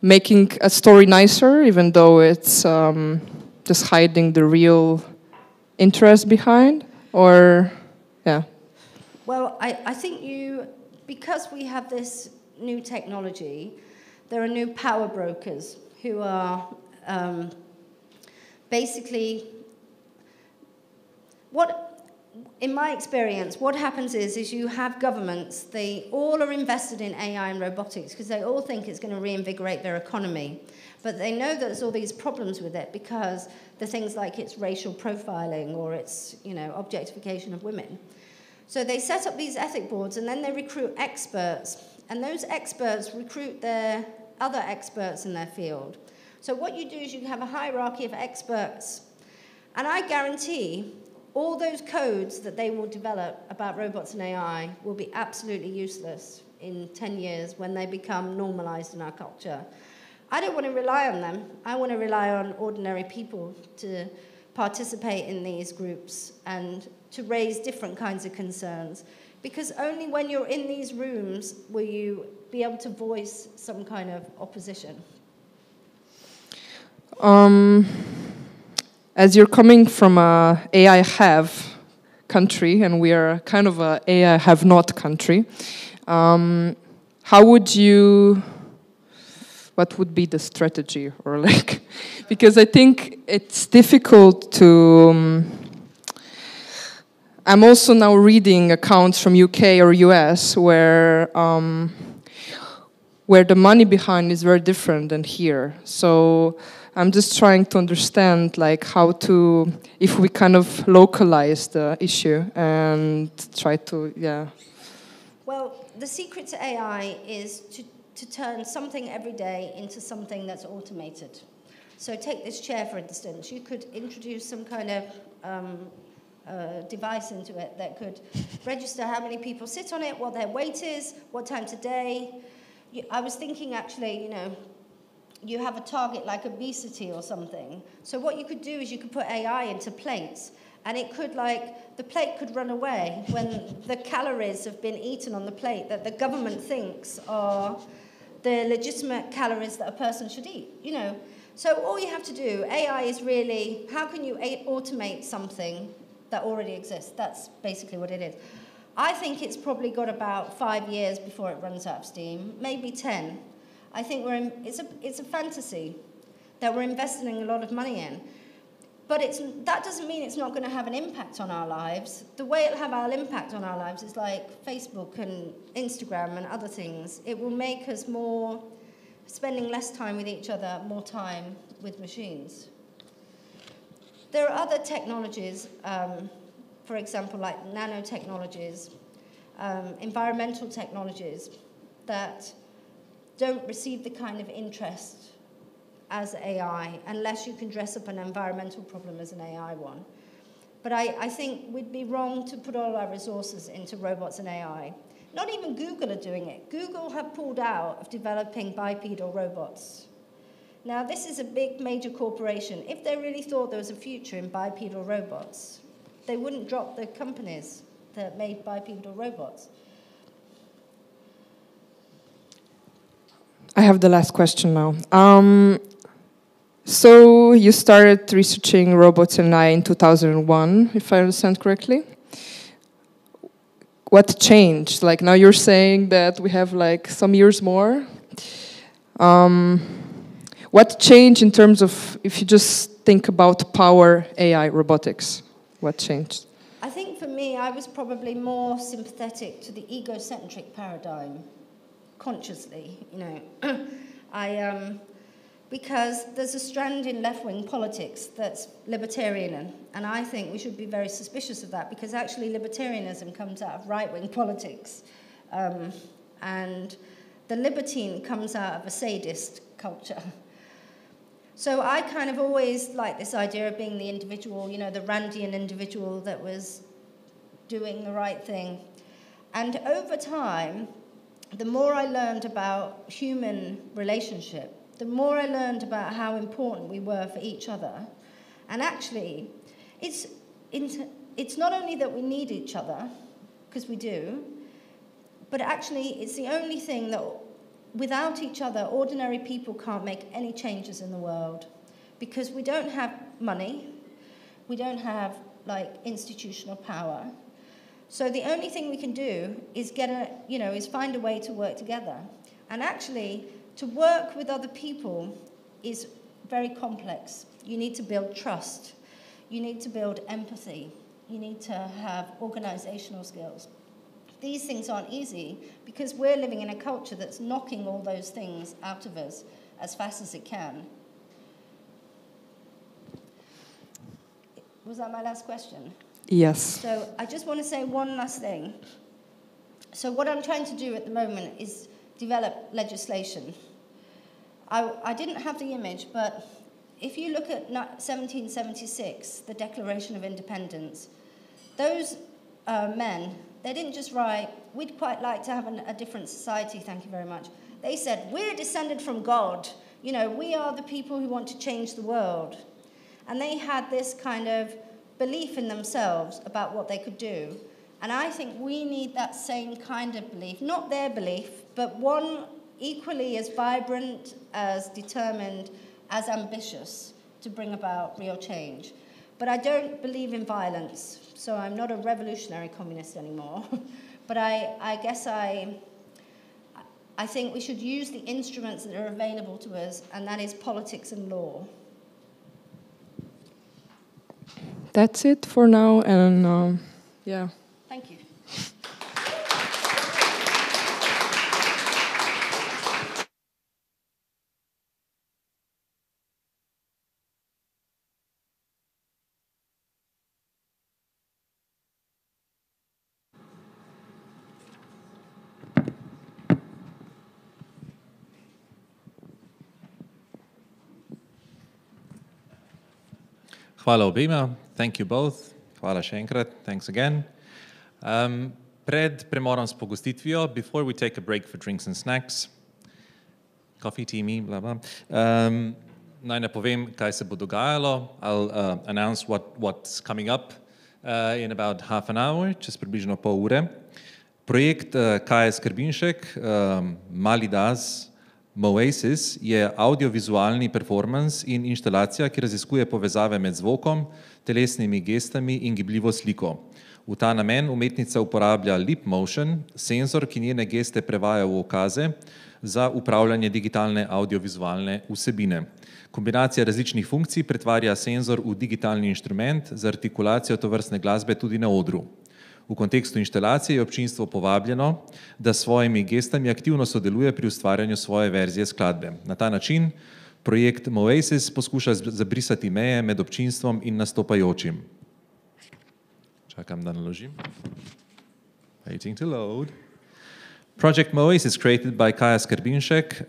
making a story nicer, even though it's just hiding the real interest behind, or, yeah? Well, I think because we have this new technology, there are new power brokers who are Basically, in my experience, what happens is you have governments, they all are invested in AI and robotics because they all think it's going to reinvigorate their economy. But they know that there's all these problems with it because the things like it's racial profiling or it's, objectification of women. So they set up these ethic boards and then they recruit experts. And those experts recruit their other experts in their field. So what you do is you have a hierarchy of experts. And I guarantee all those codes that they will develop about robots and AI will be absolutely useless in 10 years when they become normalized in our culture. I don't want to rely on them. I want to rely on ordinary people to participate in these groups and to raise different kinds of concerns. Because only when you're in these rooms will you be able to voice some kind of opposition. As you're coming from a AI have country, and we are kind of a AI have not country, how would you, what would be the strategy, or like, because I think it's difficult to, I'm also now reading accounts from UK or US where the money behind is very different than here. So I'm just trying to understand like how to, if we kind of localize the issue and try to, yeah. Well, the secret to AI is to turn something every day into something that's automated. So take this chair, for instance. You could introduce some kind of device into it that could register how many people sit on it, what their weight is, what time today. I was thinking actually, you have a target like obesity or something. So what you could do is you could put AI into plates, and it could the plate could run away when the calories have been eaten on the plate that the government thinks are the legitimate calories that a person should eat, So all you have to do, AI is really, how can you automate something that already exists? That's basically what it is. I think it's probably got about 5 years before it runs out of steam, maybe 10. I think it's a fantasy that we're investing a lot of money in. But that doesn't mean it's not going to have an impact on our lives. The way it'll have an impact on our lives is like Facebook and Instagram and other things. It will make us spending less time with each other, more time with machines. There are other technologies, for example, like nanotechnologies, environmental technologies that don't receive the kind of interest as AI, unless you can dress up an environmental problem as an AI one. But I think we'd be wrong to put all our resources into robots and AI. Not even Google are doing it. Google have pulled out of developing bipedal robots. Now, this is a big, major corporation. If they really thought there was a future in bipedal robots, they wouldn't drop the companies that made bipedal robots. I have the last question now. So you started researching robots and AI in 2001, if I understand correctly. What changed? Like now you're saying that we have like some years more. What changed in terms of, if you just think about power, AI, robotics, what changed? I think for me, I was probably more sympathetic to the egocentric paradigm, consciously, because there's a strand in left-wing politics that's libertarian, and I think we should be very suspicious of that, because actually libertarianism comes out of right-wing politics, and the libertine comes out of a sadist culture. So I kind of always liked this idea of being the individual, the Randian individual that was doing the right thing. And over time, the more I learned about human relationship, the more I learned about how important we were for each other. And actually, it's not only that we need each other, because we do, but actually it's the only thing that without each other, ordinary people can't make any changes in the world, because we don't have money, we don't have institutional power. So the only thing we can do is is find a way to work together. And actually, to work with other people is very complex. You need to build trust. You need to build empathy. You need to have organizational skills. These things aren't easy because we're living in a culture that's knocking all those things out of us as fast as it can. Was that my last question? Yes. So I just want to say one last thing. So what I'm trying to do at the moment is develop legislation. I didn't have the image, but if you look at 1776, the Declaration of Independence, those men, they didn't just write, we'd quite like to have a different society, thank you very much. They said, we're descended from God. You know, we are the people who want to change the world. And they had this kind of belief in themselves about what they could do. And I think we need that same kind of belief, not their belief, but one equally as vibrant, as determined, as ambitious to bring about real change. But I don't believe in violence, so I'm not a revolutionary communist anymore. But I guess I think we should use the instruments that are available to us, and that is politics and law. That's it for now, and yeah. Thank you. Hvala obema. Thank you both. Hvala še enkrat. Thanks again. Pred premorom s pogostitvijo, before we take a break for drinks and snacks, coffee, tea, me, blah, blah, naj napovem, kaj se bo dogajalo. I'll announce what's coming up in about half an hour, čez približno pol ure. Projekt Kaje Skrbinšek, Mali Daz, Moasis je audiovizualni performance in inštalacija, ki raziskuje povezave med zvokom, telesnimi gestami in gibljivo sliko. V ta namen umetnica uporablja lip motion, senzor, ki njene geste prevaja v ukaze za upravljanje digitalne audiovizualne vsebine. Kombinacija različnih funkcij pretvarja senzor v digitalni inštrument za artikulacijo tovrstne glasbe tudi na odru. V kontekstu inštalacije je občinstvo povabljeno, da s svojimi gestami aktivno sodeluje pri ustvarjanju svoje verzije skladbe. Na ta način projekt Moasis poskuša zabrisati meje med občinstvom in nastopajočim. Čakam, da naložim. Waiting to load. Project Moasis, created by Kaja Skrbinšek,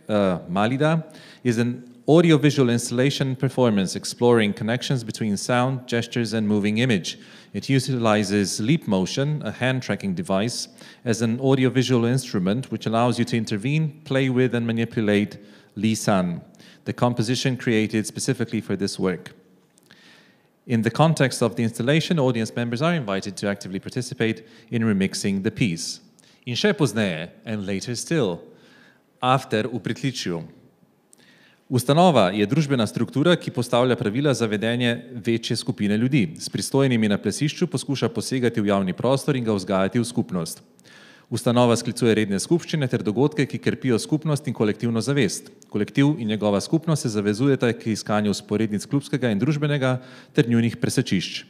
Malida, is an audiovisual installation performance exploring connections between sound, gestures, and moving image. It utilizes leap motion, a hand-tracking device, as an audiovisual instrument which allows you to intervene, play with, and manipulate lisan, the composition created specifically for this work. In the context of the installation, audience members are invited to actively participate in remixing the piece. In še pozneje, and later still, after v pritličju. Ustanova je družbena struktura, ki postavlja pravila za vedenje večje skupine ljudi. S pristojnimi na plesišču poskuša posegati v javni prostor in ga vzgajati v skupnost. Ustanova sklicuje redne skupščine ter dogodke, ki krpijo skupnost in kolektivno zavest. Kolektiv in njegova skupnost se zavezujeta k iskanju vzporednic klubskega in družbenega ter njunih presečišč.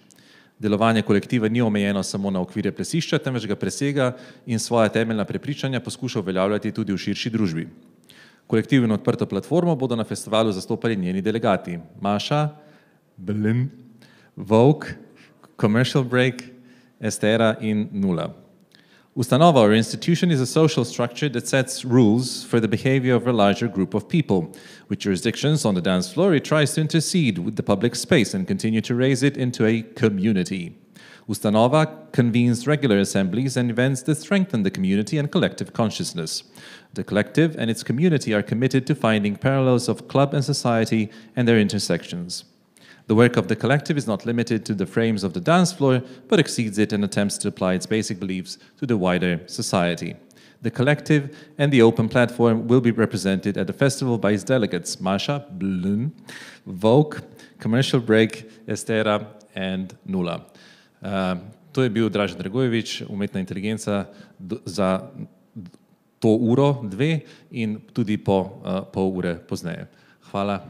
Delovanje kolektiva ni omejeno samo na okvire plesišča, temveč ga presega in svoja temeljna prepričanja poskuša uveljavljati tudi v širši družbi. Kolektiv in odprto platformo bodo na festivalu zastopali njeni delegati. Maša, Berlin, Vogue, Commercial Break, Estera in Nula. Ustanova or institution is a social structure that sets rules for the behavior of a larger group of people. With jurisdictions on the dance floor, it tries to intercede with the public space and continue to raise it into a community. Ustanova convenes regular assemblies and events that strengthen the community and collective consciousness. The collective and its community are committed to finding parallels of club and society and their intersections. The work of the collective is not limited to the frames of the dance floor, but exceeds it and attempts to apply its basic beliefs to the wider society. The collective and the open platform will be represented at the festival by its delegates, Maša, Blun, Vogue, Commercial Break, Estera and Nula. To je bil Dražen Dragojevič, umetna inteligenca za to uro, dve in tudi po pol ure pozneje. Hvala.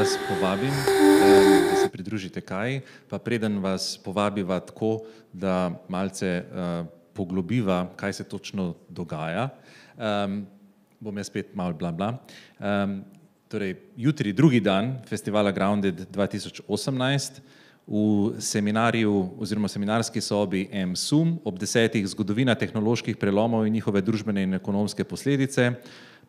vas povabim, da se pridružite kaj, pa preden vas povabiva tako, da malce poglobiva, kaj se točno dogaja. Bom jaz spet malo bla bla. Torej, jutri drugi dan festivala Grounded 2018 v seminarju oziroma seminarski sobi MSUM ob 10. zgodovina tehnoloških prelomov in njihove družbene in ekonomske posledice,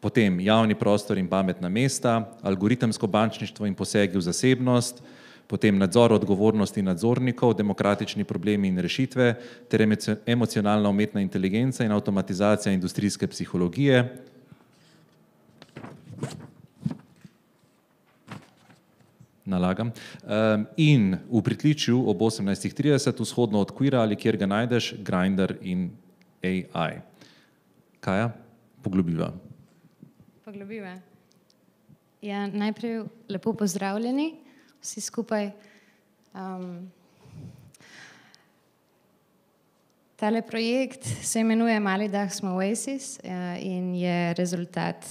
potem javni prostor in pametna mesta, algoritemsko bančništvo in posegi v zasebnost, potem nadzor odgovornosti nadzornikov, demokratični problemi in rešitve ter emocionalna umetna inteligenca in avtomatizacija industrijske psihologije. Nalagam. In v pritličju ob 18:30 vzhodno od Queera ali kjer ga najdeš, Grindr in AI. Kaja? Poglobiva. Poglobiva. Ja, najprej lepo pozdravljeni, vsi skupaj. Tale projekt se imenuje Mali dah smo Oasis in je rezultat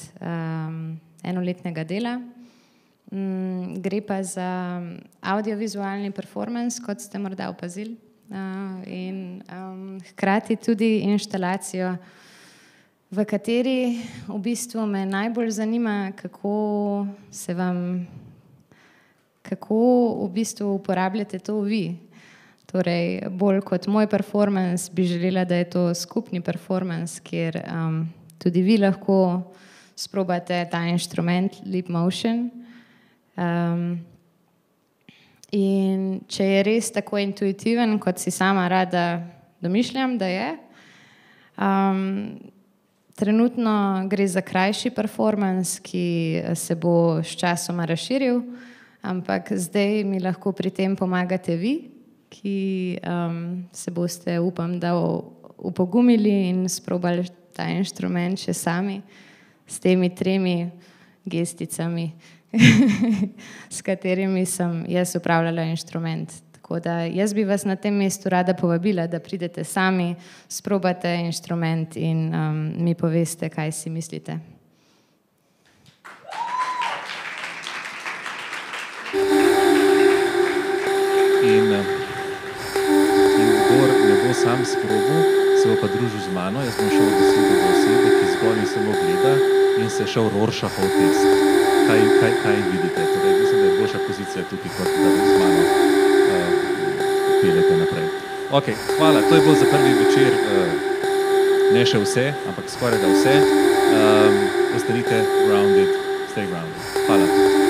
enoletnega dela. Gre pa za audiovizualni performance, kot ste morda opazili, in hkrati tudi inštalacijo, v kateri v bistvu me najbolj zanima, kako v bistvu uporabljate to vi. Torej, bolj kot moj performance bi želela, da je to skupni performance, kjer tudi vi lahko sprobate ta inštrument lip motion. In če je res tako intuitiven, kot si sama rada domišljam, da je, trenutno gre za krajši performance, ki se bo s časoma razširil, ampak zdaj mi lahko pri tem pomagate vi, ki se boste, upam, da upogumili in sprobali ta inštrument še sami s temi 3 gesticami, s katerimi sem jaz upravljala inštrument. Tako da jaz bi vas na tem mestu rada povabila, da pridete sami, sprobate inštrument in mi poveste, kaj si mislite. In kdor ne bo sam sprobil, se bo pa družil z mano, jaz bom šel do osebe, ki zgolj in samo gleda in se šel Rorschachov test. Kaj vidite? Torej, mislim, da je boljša pozicija tukaj, kot da z mano peljete naprej. Ok, hvala. To je bilo za prvi večer, ne še vse, ampak skoraj da vse. Ostanite grounded, stay grounded. Hvala.